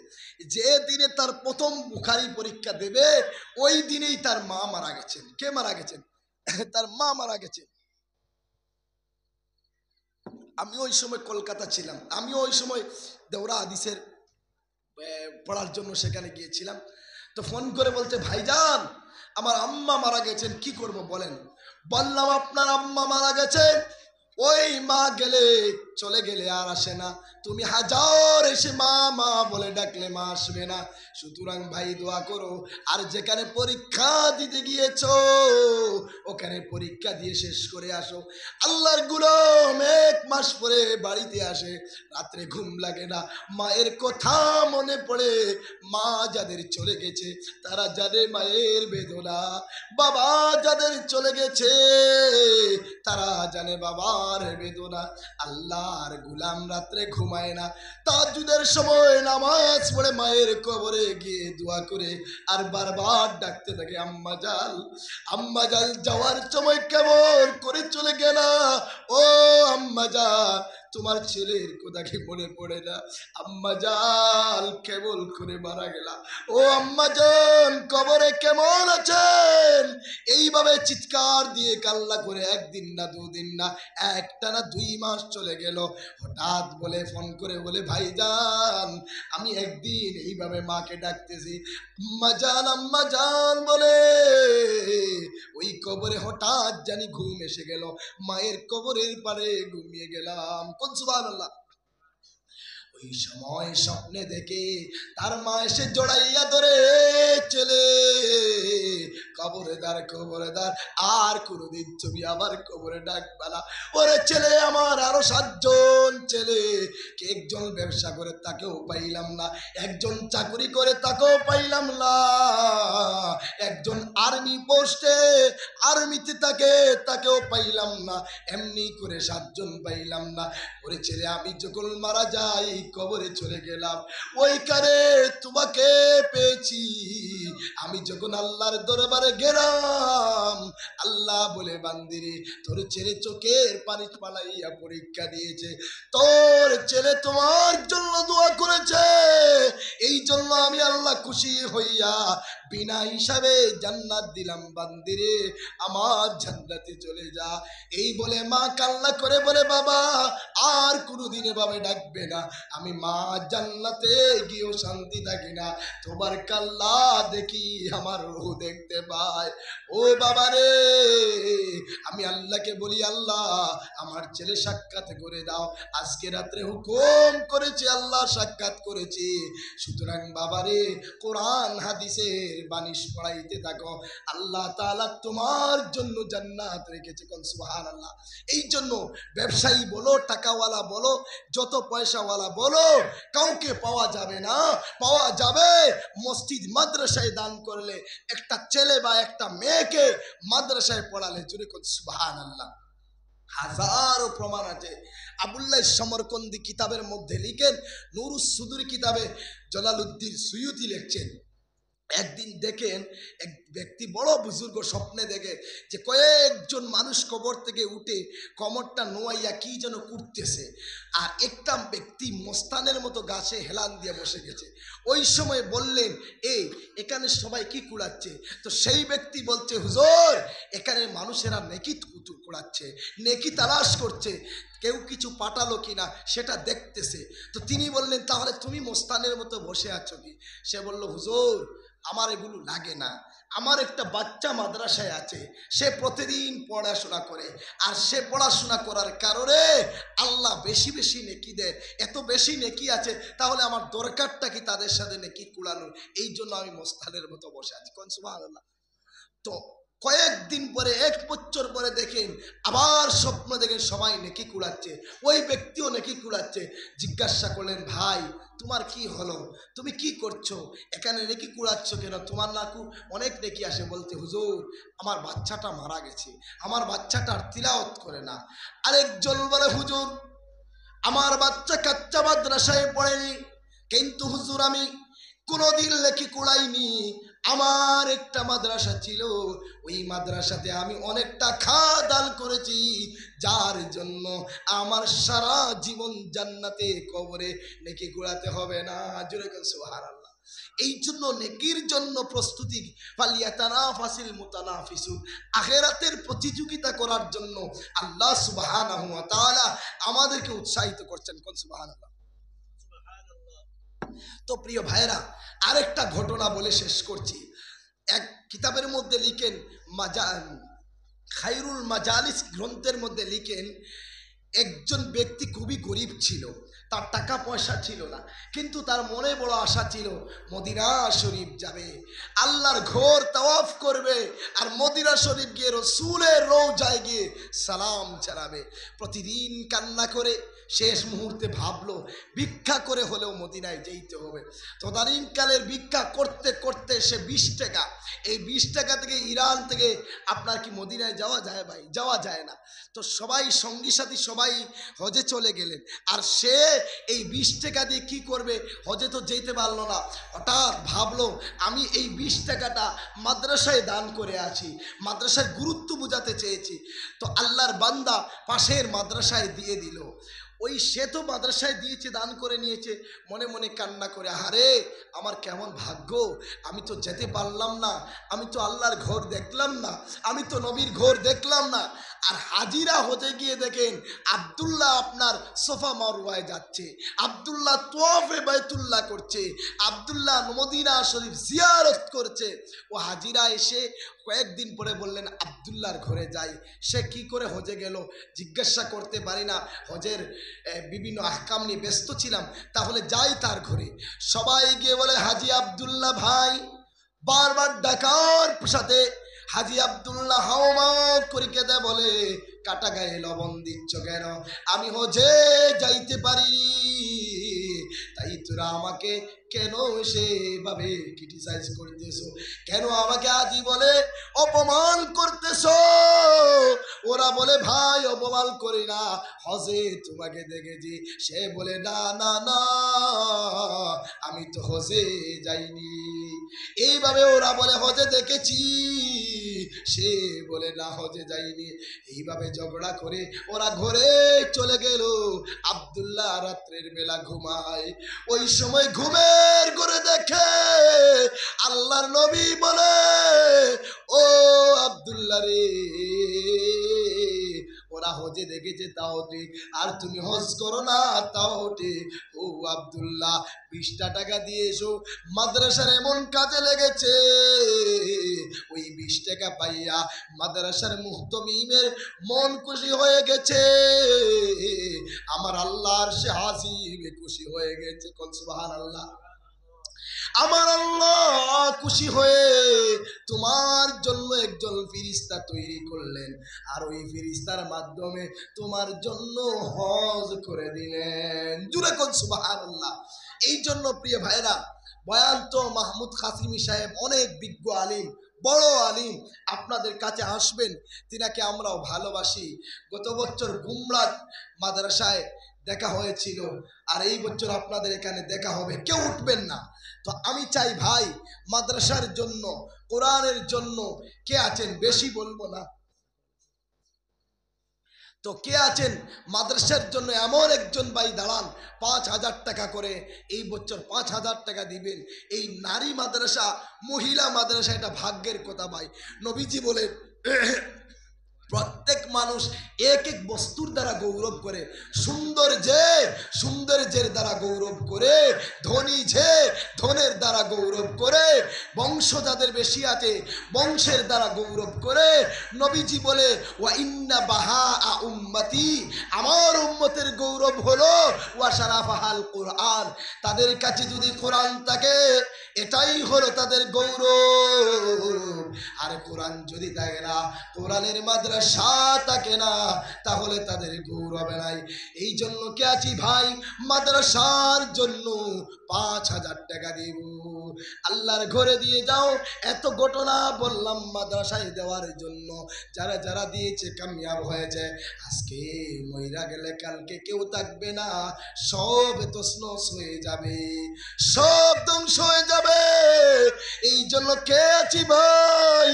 যে দিনে তার প্রথম বুখারি পরীক্ষা দেবে ওই দিনেই তার মা মারা গেছেন। কে মারা গেছেন? তার মা মারা গেছেন। আমি ওই সময় কলকাতা ছিলাম, আমি ওই সময় দেওরা হাদিসের পড়ার জন্য সেখানে গিয়েছিলাম। তো ফোন করে বলতে ভাইজান আমার আম্মা মারা গেছেন, কি করব বলেন। বললাম আপনার আম্মা মারা গেছেন, ওই মা গেলে চলে গেলে আর আসে না, তুমি হাজার এসে মা মা বলে ডাকলে মা আসবে না। সুতরাং ভাই দোয়া করো, আর যেখানে পরীক্ষা দিতে গিয়েছো ওখানে পরীক্ষা দিয়ে শেষ করে আসো। আল্লাহর গোলাম 1 মাস পরে বাড়িতে আসে, রাত্রে ঘুম লাগে না, মায়ের কথা মনে পড়ে। মা যাদের চলে গেছে তারা জানে মায়ের বেদনা, বাবা যাদের চলে গেছে তারা জানে বাবার বেদনা। আল্লাহর গোলাম রাত্রে ঘুমায় না, তাহাজ্জুদের সময় নামাজ পড়ে মায়ের কবরে গিয়ে দোয়া করে আর বারবার ডাকতে থাকে আম্মা জাল, আম্মা জাল। যাওয়ার সময় কেমন করে চলে গেলা, ও আম্মা জাল, তোমার ছেলের কথা কি মনে পড়ে না? আম্মা জান কেবল করে মারা গেলা, ও আম্মা জান কবরে কেমন আছেন? এইভাবে চিৎকার দিয়ে কান্না করে 1 দিন না 2 দিন না, একটানা 2 মাস চলে গেল। হঠাৎ বলে ফোন করে বলে ভাইজান আমি একদিন এইভাবে মাকে ডাকতেছি, আম্মা জান বলে ওই কবরে হঠাৎ জানি ঘুম এসে গেল, মায়ের কবরের পারে ঘুমিয়ে গেলাম। কোন সুবহানাল্লাহ। ওই সময় স্বপ্নে দেখে তার মা এসে জড়াইয়া ধরে, ছেলে কবরেদার কবরেদার, আর কোনদিন তুমি আমার কবরে ডাকবা না। ওরে ছেলে আমার আরো 7 জন ছেলে, একজন ব্যবসা করে তাকেও পাইলাম না, একজন চাকরি করে তাকেও পাইলাম না, একজন আর্মি পোস্টে আর্মিতে তাকেও পাইলাম না, এমনি করে 7 জন পাইলাম না। ওরে ছেলে, আমি যখন মারা যাই কবরে চলে গেলাম, ওইখানে তোমাকে পেয়েছি। আমি যখন আল্লাহর দরবারে গেলাম, আল্লাহ বলে, বান্দিরে তোর ছেলে চোখের পানি পালাইয়া পরীক্ষা দিয়েছে, তোর ছেলে তোমার জন্য দোয়া করেছে, এই জন্য আমি আল্লাহ খুশি হইয়া বিনা হিসাবে জান্নাত দিলাম। বান্দিরে আমার জান্নাতে চলে যা। এই বলে মা কান্না করে বলে, বাবা আর কোনোদিন এভাবে ডাকবে না, আমি মা জান্নাতে গিয়েও শান্তি থাকি না, তোমার কাল্লা দেখি আমার রূহ দেখতে পায়। ও বাবা রে, আমি আল্লাহকে বলি, আল্লাহ আমার ছেলে সাক্ষাৎ করে দাও। আজকে রাত্রে হুকুম করেছি, আল্লাহ সাক্ষাৎ করেছি, সুতরাং বাবারে কোরআন হাদিসের বাণী পড়াইতে থাকো, আল্লাহ তাআলা তোমার জন্য জান্নাত রেখেছে। কোন সুবহানাল্লাহ। এই জন্য ব্যবসায়ী বলো, টাকাওয়ালা বলো, যত পয়সাওয়ালা বলো, কাউকে পাওয়া যাবে না, পাওয়া যাবে মসজিদ মাদ্রাসায় দান করলে, একটা ছেলে বা একটা মেয়েকে মাদ্রাসায় পড়ালে। জুড়ে কোন সুবহানাল্লাহ। হাজারো প্রমাণ আছে। আবুল্লাহ সমরকন্দি কিতাবের মধ্যে লিখেন, নুরুস সুদুর কিতাবে জালালউদ্দিন সুয়ুতি লিখছেন, একদিন দেখেন এক ব্যক্তি বড় বুজুর্গ স্বপ্নে দেখে যে কয়েকজন মানুষ কবর থেকে উঠে কমরটা নোয়াইয়া কি যেন করতেছে, আর একটা ব্যক্তি মস্তানের মতো গাছে হেলান দিয়ে বসে গেছে। ওই সময় বললেন, এখানে সবাই কি কুড়াচ্ছে? তো সেই ব্যক্তি বলছে, হুজুর এখানে মানুষেরা নেকি কুড়াচ্ছে, নেকি তালাশ করছে, কেউ কিছু পাঠালো কিনা সেটা দেখতেছে। তো তিনি বললেন, তাহলে তুমি মস্তানের মতো বসে আছো কি? সে বলল, হুজুর আমার এগুলো লাগে না, আমার একটা বাচ্চা মাদ্রাসায় আছে, সে প্রতিদিন পড়াশোনা করে, আর সে পড়াশোনা করার কারণে আল্লাহ বেশি বেশি নেকি দেয়, এত বেশি নেকি আছে, তাহলে আমার দরকারটা কি তাদের সাথে নেকি কুড়ানোর? এই জন্য আমি মস্তানের মতো বসে আছি। কোন সুবহানাল্লাহ। তো কয়েকদিন পরে, 1 বছর পরে দেখেন আবার স্বপ্ন দেখেন সবাই নেকি কুড়াচ্ছে, ওই ব্যক্তিও নেকি কুড়াচ্ছে। জিজ্ঞাসা করলেন, ভাই তোমার কি হলো, তুমি কি করছো, এখানে নেকি কুড়াচ্ছ কেন? তোমার নাকু অনেক নেকি আসে। বলতে, হুজুর আমার বাচ্চাটা মারা গেছে, আমার বাচ্চাটা আর তিলাওয়াত করে না। আরেকজন বলে, হুজুর আমার বাচ্চা কাচ্চা মাদ্রাসায় পড়েনি, কিন্তু হুজুর আমি কোনোদিন নেকি কুড়াইনি, আমার একটা মাদ্রাসা ছিল, ওই মাদ্রাসাতে আমি অনেক টাকা দান করেছি, যার জন্য আমার সারা জীবন জান্নাতে কবরে নেকি কুড়াতে হবে না। জোরে বলেন সুবহানাল্লাহ। এই জন্য নেকির জন্য প্রস্তুতি, ফালিয়াতানাফাসিল মুতানাফিসুন, আখিরাতের প্রতিযোগিতা করার জন্য আল্লাহ সুবহানাহু ওয়া তাআলা আমাদেরকে উৎসাহিত করছেন। কোন সুবহানাল্লাহ। তো প্রিয় ভাইরা, আরেকটা ঘটনা বলে শেষ করছি। এক কিতাবের মধ্যে লিখেন, খায়রুল মাজালিস গ্রন্থের মধ্যে লিখেন, একজন ব্যক্তি খুবই গরিব ছিল, তার টাকা পয়সা ছিল না, কিন্তু তার মনে বড় আশা ছিল মদিনা শরীফ যাবে, আল্লাহর ঘর তাওয়াফ করবে, আর মদিনা শরীফ গিয়ে রসুলের রওজায় গিয়ে সালাম চালাবে। প্রতিদিন কান্না করে শেষ মুহূর্তে ভাবলো ভিক্ষা করে হলেও মদিনায় যেতে হবে। তদানীকালের ভিক্ষা করতে করতে সে 20 টাকা, এই 20 টাকা থেকে ইরান থেকে আপনার কি মদিনায় যাওয়া যায়? ভাই যাওয়া যায় না। তো সবাই সঙ্গী সাথী সবাই হজে চলে গেলেন, আর সে এই 20 টাকা দিয়ে কি করবে? হজে তো যেতে পারলো না। হঠাৎ ভাবলো, আমি এই 20 টাকাটা মাদ্রাসায় দান করে আছি, মাদ্রাসার গুরুত্ব বোঝাতে চেয়েছি। তো আল্লাহর বান্দা পাশের মাদ্রাসায় দিয়ে দিল। ওই সে তো মাদ্রাসায় দিয়েছে, দান করে নিয়েছে, মনে মনে কান্না করে, আরে আমার কেমন ভাগ্য, আমি তো যেতে পারলাম না, আমি তো আল্লাহর ঘর দেখলাম না, আমি তো নবীর ঘর দেখলাম না। আর হাজিরা হজে গিয়ে দেখেন আব্দুল্লাহ আপনার সোফা মারওয়ায় যাচ্ছে, আব্দুল্লাহ তোয়াফে বাইতুল্লাহ করছে, আব্দুল্লাহ মদিনা শরীফ জিয়ারত করছে। ও হাজিরা এসে কয়েকদিন পরে বললেন, আব্দুল্লাহর ঘরে যাই। সে কি করে হজে গেল জিজ্ঞাসা করতে পারি না, হজের বিভিন্ন আহকাম নিয়ে ব্যস্ত ছিলাম, তাহলে যাই তার ঘরে। সবাই গিয়ে বলে, হাজি আব্দুল্লাহ ভাই, বারবার ডাকার সাথে হাজী আব্দুল্লাহ হাওমাও করে কেঁদে বলে, কাটা গায়ে লবণ দিচ্ছ কেন? আমি হজে যাইতে পারি, তাই তোরা আমাকে কেন সেভাবে ক্রিটিসাইজ করতেছো? কেন আমাকে আজি বলে অপমান করতেছো? ওরা বলে ভাই অপমান করি না, হজে তোমাকে দেখেছি। সে বলে না না না, আমি তো হজে যাইনি। এইভাবে ওরা বলে হজে দেখেছি, সে বলে না হজে যাইনি। এইভাবে ঝগড়া করে ওরা ঘরে চলে গেল। আব্দুল্লাহ রাত্রের বেলা ঘুমায়, ওই সময় ঘুমের ঘরে দেখে আল্লাহর নবী বলে, ও আব্দুল্লাহ রে, ওরা হজে দেখেছে তাও ঠিক, আর তুমি হজ করো না তাও ঠিক। ও আব্দুল্লাহ, 20টা টাকা দিয়ে এসো, মাদ্রাসার এমন কাজে লেগেছে, ওই 20 টাকা পাইয়া মাদ্রাসার মুহতমিমের মন খুশি হয়ে গেছে, আমার আল্লাহর সে হাসিবে খুশি হয়ে গেছে। কোন সুবহানাল্লাহ। আমার আল্লাহ খুশি হয়ে তোমার জন্য একজন ফেরেশতা তৈরি করলেন, আর ওই ফেরেশতার মাধ্যমে তোমার জন্য হজ করে দিলেন। জুড়ে কোন সুবহানাল্লাহ। এই জন্য প্রিয় ভাইরা, বয়ান তো মাহমুদ কাসিমি সাহেব অনেক বিজ্ঞ আলিম, বড় আলিম, আপনাদের কাছে আসবেন, তিনাকে আমরাও ভালোবাসি। গত বছর গুমরাজ মাদ্রাসায় দেখা হয়েছিল, আর এই বছর আপনাদের এখানে দেখা হবে, কেউ উঠবেন না। তো আমি চাই ভাই, মাদ্রাসার জন্য, কোরআনের জন্য কে আছেন, বেশি বলবো না, তো কে আছেন মাদ্রাসার জন্য এমন একজন ভাই দাঁড়ান, 5,000 টাকা করে এই বছর 5,000 টাকা দিবেন। এই নারী মাদ্রাসা, মহিলা মাদ্রাসা, এটা ভাগ্যের কথা ভাই। নবীজি বলে প্রত্যেক মানুষ এক এক বস্তুর দ্বারা গৌরব করে, সৌন্দর্যের দ্বারা গৌরব করে, ধনী যে ধনের দ্বারা গৌরব করে, বংশ যাদের বেশি আছে বংশের দ্বারা গৌরব করে। নবীজি বলে ওয়া ইন্না বাহা উম্মতি, আমার উম্মতের গৌরব হলো ওয়া শারাফাহাল কোরআন, তাদের কাছে যদি কোরআন থাকে এটাই হলো তাদের গৌরব। আর কোরআন যদি থাকে না, কোরআনের মাদ্রাসা থাকে না, তাহলে তাদের গৌরব নাই। এই জন্য কে আছি ভাই, মাদ্রাসার জন্য 5,000 টাকা দিব, আল্লাহর ঘরে দিয়ে যাও। এত ঘটনা বললাম মাদ্রাসায় দেওয়ার জন্য, যারা যারা দিয়েছে কামিয়াব হয়েছে। আজকে মইরা গেলে কালকে কেউ থাকবে না, সব তছনছ হয়ে যাবে, সব ধ্বংস হয়ে যাবে। এই জন্য কে আছি ভাই,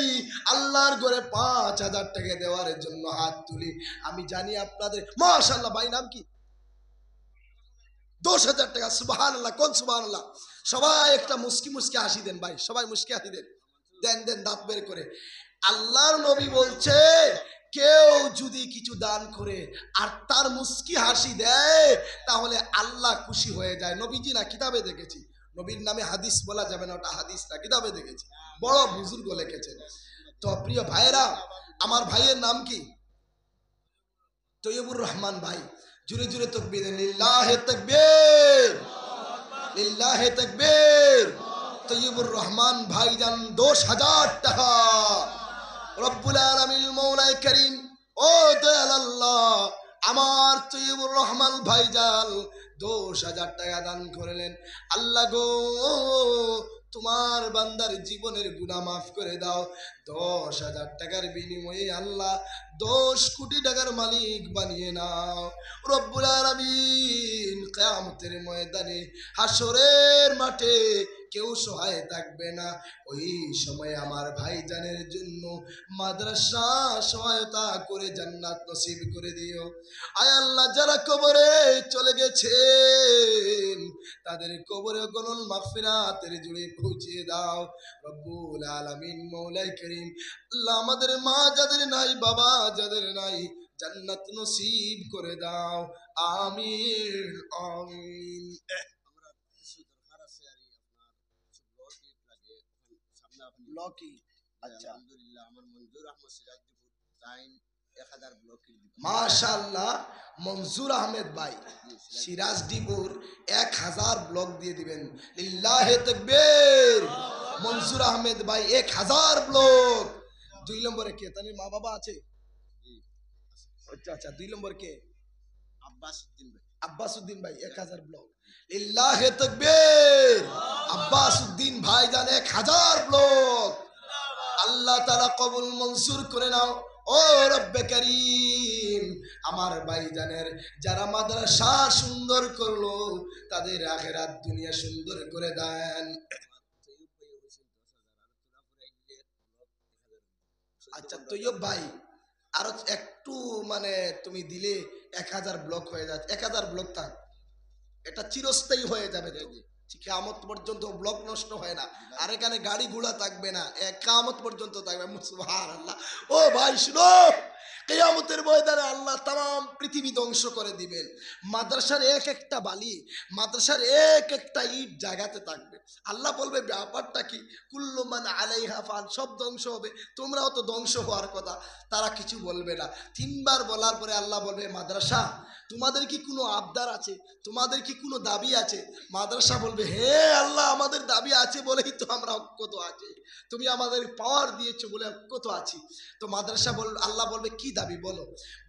আল্লাহর ঘরে 5,000 টাকা দেওয়ার জন্য হাত তুলি। আমি জানি আপনাদের, মাশাআল্লাহ, ভাই নাম কি? 10,000 টাকা। সুবহানাল্লাহ, কোন সুবহানাল্লাহ। সবাই একটা মুস্কি মুস্কি হাসি দেন ভাই, সবাই মুস্কি হাসি দেন, দেন দেন দাঁত বের করে। আল্লাহর নবী বলছে, কেউ যদি কিছু দান করে আর তার মুস্কি হাসি দেয়, তাহলে আল্লাহ খুশি হয়ে যায়। নবীজি না, কিতাবে দেখেছি, নবীর নামে হাদিস বলা যাবে না, ওটা হাদিস না, কিতাবে দেখেছি, বড় বুজুর্গ লিখেছেন। তো প্রিয় ভাইরা, আমার ভাইয়ের নাম কি? তৈয়বুর রহমান ভাই। জুড়ে জুড়ে তাকবীর, লিল্লাহি তাকবীর, লিল্লাহি তাকবীর। তৈয়বুর রহমান ভাইজান 10,000 টাকা। রব্বুল আলামিন মৌলাই করিম, ও দয়াল আল্লাহ, আমার তৈয়বুর রহমান ভাইজান 10,000 টাকা দান করলেন। আল্লাহ গো, তোমার বান্দার জীবনের গুনাহ মাফ করে দাও। 10,000 টাকার বিনিময়ে আল্লাহ 10 কোটি টাকার মালিক বানিয়ে নাও। রব্বুল আলামিন কিয়ামতের ময়দানে, হাসরের মাঠে কেউ সহায় থাকবে না। ওই সময় আমার ভাইজানের জন্য মাদ্রাসা সহায়তা করে জান্নাত নসিব করে দিও। আয় আল্লাহ, যারা কবরে চলে গেছেন তাদের কবরে গণন মাগফিরাতের জুড়ে পৌঁছে দাও। রব্বুল আলামিন মৌলাই করিম, আল্লাহ আমাদের মা যাদের নাই, বাবা যাদের নাই, জান্নাত নসিব করে দাও। আমিন আমিন। ব্লকি, আচ্ছা, আলহামদুলিল্লাহ, আমার মঞ্জুর আহমেদ সিরাজপুর টাইম 1000 ব্লকি। মাশাআল্লাহ, মঞ্জুর আহমেদ ভাই সিরাজডিপুর 1000 ব্লক দিয়ে দিবেন। লিল্লাহি তাকবীর। মঞ্জুর আহমেদ ভাই 1000 ব্লক 2 নম্বরে কে? তার মা বাবা আছে? আচ্ছা আচ্ছা, 2 নম্বর কে? আব্বাসউদ্দিন ভাই 1000 ব্লক। লিল্লাহে তাকবীর। আব্বাসউদ্দিন ভাই জানে 1000 ব্লক। আল্লাহ তাআলা কবুল মনসুর করে নাও ও রব্বে করিম। আমার ভাইজানের যারা মাদ্রাসা সুন্দর করলো তাদের আখিরাত দুনিয়া সুন্দর করে দেন। আচ্ছা তৈয়ব ভাই আরো একটু মানে তুমি দিলে 1000 ব্লক হয়ে যাচ্ছে। 1000 ব্লক থাক, এটা চিরস্থায়ী হয়ে যাবে। কিয়ামত পর্যন্ত ব্লক নষ্ট হয় না। আর এখানে গাড়ি ঘোড়া থাকবে না, কিয়ামত পর্যন্ত থাকবে। সুবহানাল্লাহ। ও ভাই শুনো, কিয়ামতের ময়দানে আল্লাহ তাম পৃথিবী ধ্বংস করে দিবেন। মাদ্রাসার এক একটা বালি, মাদ্রাসার এক একটা ইট জায়গাতে থাকবে। আল্লাহ বলবে ব্যাপারটা কি? কুল্লু মান আলাইহা ফান, সব ধ্বংস হবে, তোমরাও তো ধ্বংস হওয়ার কথা। তারা কিছু বলবে না। 3 বার বলার পরে আল্লাহ বলবে মাদ্রাসা তোমাদের কি কোনো আবদার আছে? তোমাদের কি কোনো দাবি আছে? মাদ্রাসা বলবে হে আল্লাহ, আমাদের দাবি আছে বলেই তো আমরা অক্ষত আছি, তুমি আমাদের পাওয়ার দিয়েছো বলে অক্ষত আছি। তো মাদ্রাসা আল্লাহ বলবে কি দাবি বলো?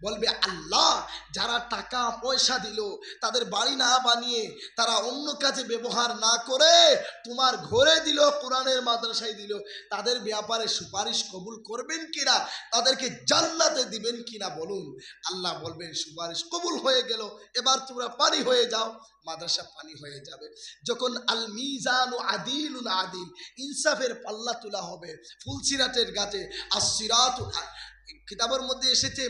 বলবে আল্লাহ যারা টাকা পয়সা দিল, তাদের বাড়ি না বানিয়ে তারা অন্য কাজে ব্যবহার না করে তোমার ঘরে দিল, কোরআনের মাদ্রাসায় দিল, তাদের ব্যাপারে সুপারিশ কবুল করবেন কিনা? তাদেরকে জান্নাতে দিবেন কিনা বলুন। আল্লাহ বলবেন সুপারিশ কবুল হয়ে গেল, এবার তোমরা পানি হয়ে যাও। মাদ্রাসা পানি হয়ে যাবে। যখন আল মিজানু আদিলুন আদিল, ইনসাফের পাল্লা তোলা হবে ফুলসিরাতের গাছে। আসসিরাতু, কিতাবের মধ্যে এসেছে,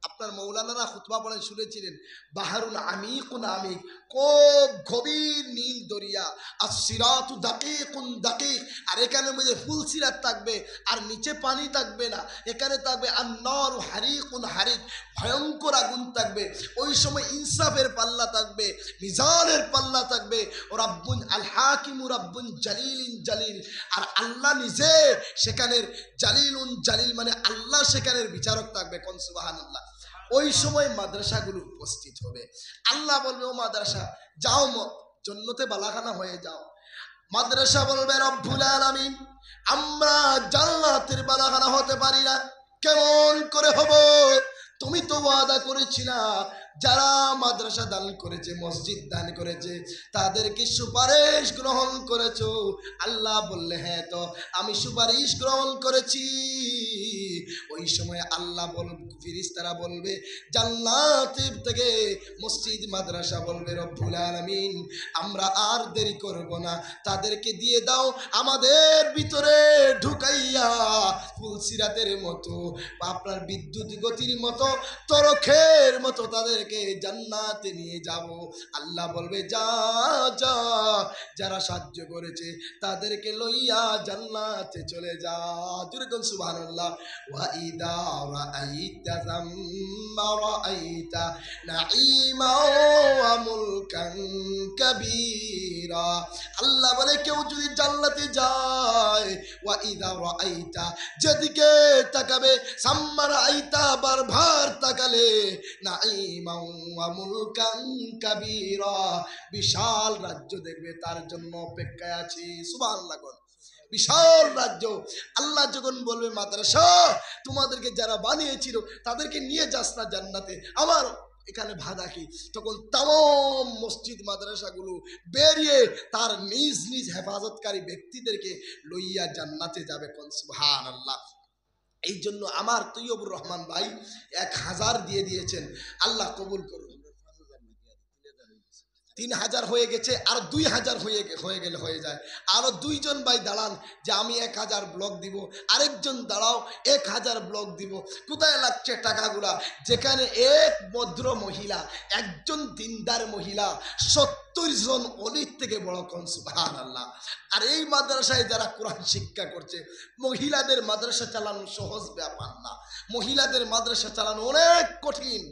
আপনার মৌলানারা খুতবা পড়েন শুনেছিলেন, বাহারুন আমিকুন আমিক, খুব গভীর নীল দরিয়া। আসসিরাতু দাকিকুন দাকিক, আর এখানে মধ্যে ফুলসিরাত থাকবে আর নিচে পানি থাকবে না, এখানে থাকবে আন-নারু হারিকুন হারিক, ভয়ঙ্কর আগুন থাকবে। ওই সময় ইনসাফের পাল্লা থাকবে, মিজানের পাল্লা থাকবে। ও রাব্বুন আল হাকিমু রাব্বুন জালিলিন জালিল, আর আল্লাহ নিজে সেখানের জালিলুন জালিল, মানে আল্লাহ সেখানের বিচারক থাকবে। কোন সুবহানাল্লাহ। ওই সময় মাদ্রাসাগুলো উপস্থিত হবে। আল্লাহ বলবে ও মাদ্রাসা যাও, জান্নাতে বালাখানা হয়ে যাও। মাদ্রাসা বলবে রব্বুল আলামিন আমরা জান্নাতের বালাখানা হতে পারি না, কেমন করে হব? তুমি তো ওয়াদা করেছিলা যারা মাদ্রাসা দান করেছে, মসজিদ দান করেছে, তাদেরকে সুপারিশ গ্রহণ করেছো। আল্লাহ বললে হ্যাঁ, তো আমি সুপারিশ গ্রহণ করেছি। ওই সময় আল্লাহ ফেরেশতারা বলবে জান্নাত থেকে, মসজিদ মাদ্রাসা বলবে রব্বুল আলামিন আমরা আর দেরি করব না, তাদেরকে দিয়ে দাও, আমাদের ভিতরে ঢুকাইয়া ফুলসিরাতের মতো, আপনার বিদ্যুৎ গতির মতো, তরখের মতো তাদেরকে জান্নাতে নিয়ে যাব। আল্লাহ বলবে যা যা, যারা সাহায্য করেছে তাদেরকে লইয়া জান্নাতে চলে যা। যেরকম সুবহানাল্লাহ। ওয়া ইদা রাআইতা যাম্মা রাআইতা নাঈমা ওয়া মুলকান কাবীরা। আল্লাহ বলে কেউ যদি জান্নাতে যায়, ওয়া ইদা রাআইতা, যেদিকে তাকাবে, সাম্মা রাআইতা, বারবার তাকালে, নাঈমা ওয়া মুলকান কাবীরা, বিশাল রাজ্য দেখবে, তার জন্য অপেক্ষায় আছে। সুবহানাল্লাহ। বিশাল রাজ্য। আল্লাহ যখন বলবে মাদ্রাসা তোমাদেরকে যারা বানিয়েছিল তাদেরকে নিয়ে যাস না জান্নাতে, আমার এখানে বাধা কি? তখন তাম মসজিদ মাদ্রাসাগুলো বেরিয়ে তার নিজ নিজ হেফাজতকারী ব্যক্তিদেরকে লইয়া জান্নাতে যাবে। কোন সুবহানাল্লাহ। এই জন্য আমার তৈয়বুর রহমান ভাই 1000 দিয়ে দিয়েছেন, আল্লাহ কবুল করুন। 3000 হয়ে গেছে, আর 2000 হয়ে গেলে হয়ে যায়। আরো 2 জন ভাই দাঁড়ান যে আমি 1000 ব্লক দিব, আরেকজন দাঁড়াও 1000 ব্লক দিব। কোথায় লাগছে টাকাগুলা? যেখানে এক ভদ্র মহিলা, একজন দিনদার মহিলা 70 জন অলির থেকে বড়। কোন সুবহানাল্লাহ। আর এই মাদ্রাসায় যারা কোরআন শিক্ষা করছে, মহিলাদের মাদ্রাসা চালানো সহজ ব্যাপার না, মহিলাদের মাদ্রাসা চালানো অনেক কঠিন।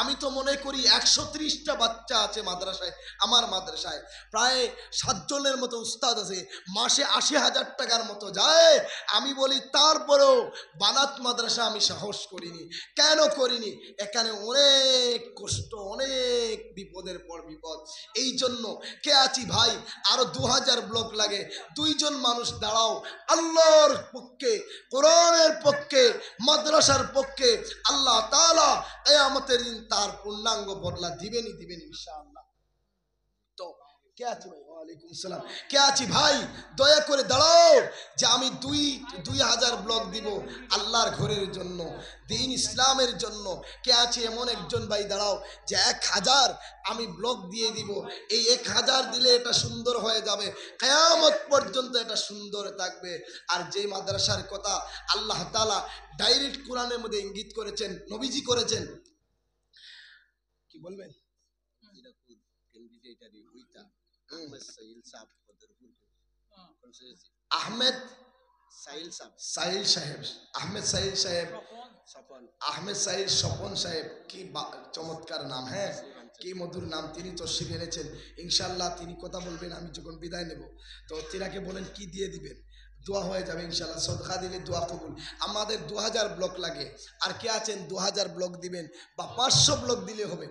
আমি তো মনে করি 130টা বাচ্চা আছে মাদ্রাসায়, আমার মাদ্রাসায় প্রায় 7 জনের মতো উস্তাদ আছে, মাসে 80,000 টাকার মতো যায়। আমি বলি তারপরেও বানাত মাদ্রাসা আমি সাহস করিনি। কেন করিনি? এখানে অনেক কষ্ট, অনেক বিপদের পর বিপদ। এই জন্য কে আছি ভাই, আরো 2000 ব্লক লাগে, 2 জন মানুষ দাঁড়াও, আল্লাহর পক্ষে, কোরআনের পক্ষে, মাদ্রাসার পক্ষে আল্লাহ তাআলা কিয়ামতের দিন তার পূর্ণাঙ্গ বদলা দিবেনই দিবেন ইনশাআল্লাহ। তো কে আছি ভাই? ওয়ালাইকুম সালাম। কে আছি ভাই, দয়া করে দাঁড়াও যে আমি 2000 ব্লক দিব আল্লাহর ঘরের জন্য, দ্বীন ইসলামের জন্য। কে আছে এমন একজন ভাই? দাঁড়াও যে 1000 আমি ব্লক দিয়ে দিব। এই 1000 দিলে এটা সুন্দর হয়ে যাবে, কিয়ামত পর্যন্ত এটা সুন্দর থাকবে। আর যে মাদ্রাসার কথা আল্লাহ তাআলা ডাইরেক্ট কোরআনের মধ্যে ইঙ্গিত করেছেন, নবীজি করেছেন, কি বলবেন? আহমেদ সাহিল সাহেব, আহমেদ সাহিল সাহেব, আহমেদ সাহিল স্বপন সাহেব, কি চমৎকার নাম, হ্যাঁ কি মধুর নাম। তিনি তশরিফ এনেছেন, ইনশাআল্লাহ তিনি কথা বলবেন আমি যখন বিদায় নেব। তো তিনাকে বলেন কি দিয়ে দিবেন, দোয়া হয়ে যাবে ইনশাআল্লাহ, সদকা দিলে দোয়া কবুল। আমাদের 2000 ব্লক লাগে। আর কে আছেন 2000 ব্লক দিবেন বা 500 ব্লক দিলে হবে?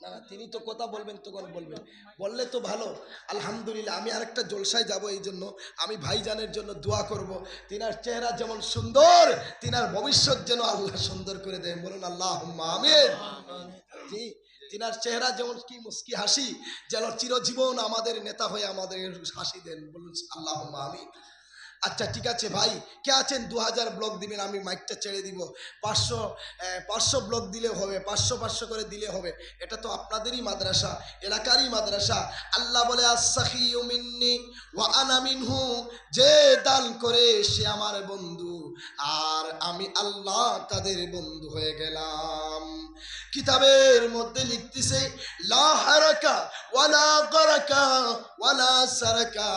না তিনি তো কথা বলবেন, তখন বলবেন, বললে তো ভালো। আলহামদুলিল্লাহ, আমি আরেকটা জলসায় যাব, এই জন্য আমি ভাইজানের জন্য দোয়া করব। তিনার চেহারা যেমন সুন্দর, তিনার ভবিষ্যৎ যেন আল্লাহ সুন্দর করে দেন, বলুন আল্লাহুম্মা আমিন। জি, তিনার চেহারা যেমন কি মুস্কি হাসি, যেন চিরজীবন আমাদের নেতা হয়ে আমাদের হাসি দেন, বলুন আল্লাহুম্মা আমিন। আচ্ছা ঠিক আছে ভাই, কে আছেন 2000 ব্লক দিবেন? আমি মাইকটা ছেড়ে দিব। 500 ব্লক দিলে হবে, 500 করে দিলে হবে। এটা তো আপনাদেরই মাদ্রাসা, এলাকারই মাদ্রাসা। আল্লাহ বলে আস-সাখিয়ু মিন্নি ওয়া আনা মিনহু, যে দান করে সে আমার বন্ধু আর আমি আল্লাহ তাদের বন্ধু হয়ে গেলাম। কিতাবের মধ্যে লিখতেছে লা হারাকা ওয়ালা গারাকা ওয়ালা সারাকা।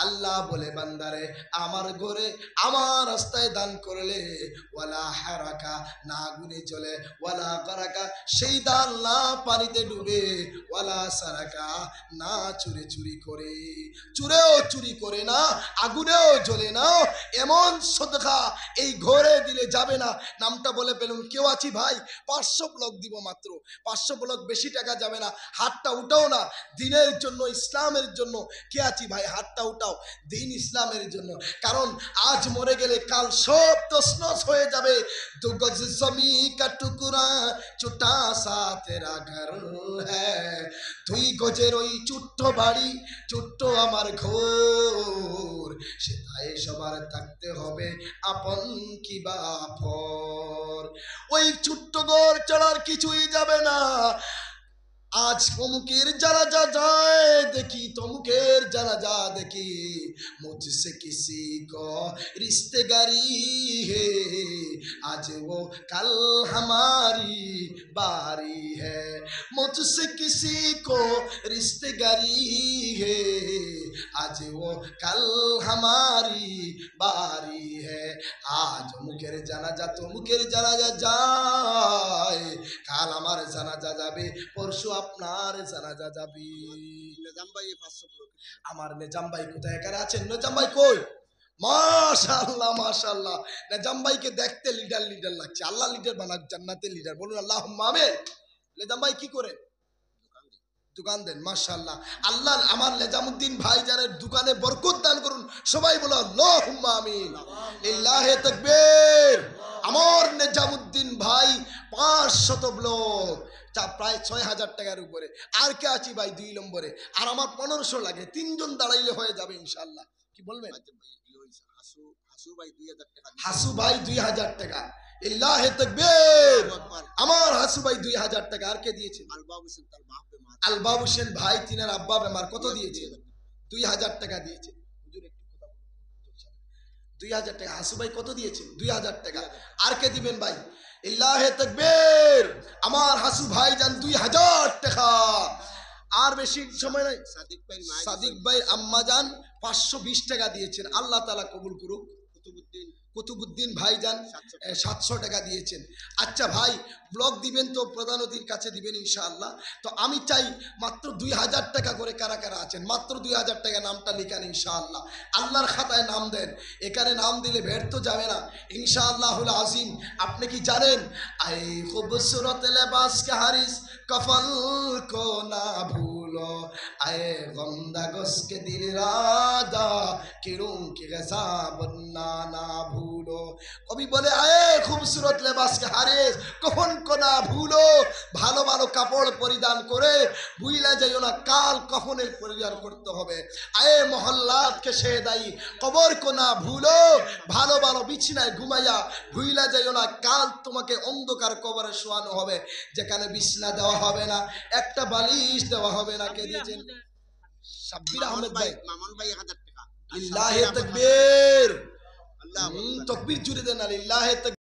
আল্লাহ বলে বান্দারে আমার ঘরে আমার রাস্তায় দান করলে ওয়ালা হারাকা, না গুনে চলে, ওয়ালা গারাকা, সেই দান না পানিতে ডুবে, ওয়ালা সারাকা, না চুরি করে, চুরেও চুরি করে না, আগুনেও জ্বলে না, এমন সদকা এই ঘরে দিলে যাবে না। নামটা বলে পেলুন। কেউ আছি ভাই? 500 ব্লক দিব মাত্র, 500 ব্লক, বেশি টাকা যাবে না। হাতটা উঠাও না দিনের জন্য, ইসলামের জন্য। কে আছি ভাই? হাতটা উঠাও দিন ইসলামের জন্য। কারণ আজ মরে গেলে কাল সব তছনছ হয়ে যাবে। 2 গজ জমি কা টুকরা ছোটা সা তেরা ঘর হ্যায়, 2 গজের ওই ছোট্ট বাড়ি, ছোট্ট আমার ঘর, সেটাই সবার থাকতে হবে আপন কি বা পর। ওই ছোট্ট ঘর চলার কিছুই যাবে না। আজ অমুকের জানাজা যায় দেখি, তমুকের জানাজা দেখি, মুঝसे किसी को रिश्तेदारी है, आज वो कल हमारी बारी है, मुझसे किसी को रिश्तेदारी है, आज वो कल हमारी बारी है। आज অমুকের জানাজা তমুকের জানাজা যায়, কাল আমার জানাজা যাবে, পরশু আপনার জানাজা যাবে। নিজাম ভাই 500 ব্লক, আমার নিজাম ভাই কোথায়? এখানে আছেন নিজাম ভাই? কই? মাশাআল্লাহ মাশাআল্লাহ, নিজাম ভাইকে দেখতে লিডার লিডার লাগছে। আল্লাহ লিডার বানাক, জান্নাতের লিডার, বলুন আল্লাহুম্মা আমিন। নিজাম ভাই কি করে? দোকান দেন, মাশাআল্লাহ। আল্লাহ আমার নিজামউদ্দিন ভাই জানের দোকানে বরকত দান করুন, সবাই বলো আল্লাহুম্মা আমিন। লিল্লাহি তাকবীর। আমার নিজামউদ্দিন ভাই 500 ব্লক, যা প্রায় 6000 টাকার উপরে। আর কে আছি ভাই 2 নম্বরে? আর আমার 1500 লাগে, 3 জন দাঁড়াইলে হয়ে যাবে ইনশাআল্লাহ। কি বলবেন? হাসু ভাই 2000 টাকা। লিল্লাহি তাকবীর। আমার হাসু ভাই 2000 টাকা। আর কে দিয়েছে? আলবাব হোসেন ভাই, তিনার আব্বা বেমার। কত দিয়েছে? 2000 টাকা দিয়েছে। হুজুর একটু কথা বলুন। 2000 টাকা। হাসু ভাই কত দিয়েছে? 2000 টাকা। আর কে দিবেন ভাই? লিল্লাহি তাকবীর। আমার হাসু ভাই জান 2000 টাকা। আর বেশি সময় নাই। সাদিক ভাই আম্মা জান 520 টাকা দিয়েছেন। আল্লাহ তাআলা কবুল করুক। কুতুবউদ্দিন কুতুবুদ্দিন ভাইজান 700 টাকা দিয়েছেন। আচ্ছা ভাই, ব্লগ দিবেন তো প্রধান অতিথির কাছে দিবেন ইনশাআল্লাহ। তো আমি চাই মাত্র 2000 টাকা করে কারা কারা আছেন, মাত্র 2000 টাকা নামটা লিখান ইনশাআল্লাহ। আল্লাহর খাতায় নাম দেন, এখানে নাম দিলে ব্যর্থ যাবে না ইনশাআল্লাহুল আজিম। আপনি কি জানেন, আই খুবসুরত লেবাস কে হারিস কফল কো না ভুলো, আয়ে গমদা গস কে দিল রাজা কিরুং কি গজা বন্না না ভুলো। কবি বলে আয়ে খুবসুরত লেবাস কে হারিস কফন কো না ভুলো, ভালো ভালো কাপড় পরিধান করে ভুইলা যাইও না কাল কফনের পরিধান করতে হবে। আয়ে মহল্লাত কে শেদাই কবর কো না ভুলো, ভালো ভালো বিছানায় ঘুমাইয়া ভুইলা যাইও না কাল তোমাকে অন্ধকার কবরে শোয়ানো হবে, যেখানে বিছানা দেওয়া হবে না, একটা বালিশ দেওয়া হবে না। কে দিয়েছেন? সাব্বির আহমেদ ভাই। মামুন ভাই 1000 টাকা। লিল্লাহি তাকবীর, তাকবীর জুড়ে দেন, লিল্লাহি তাকবীর।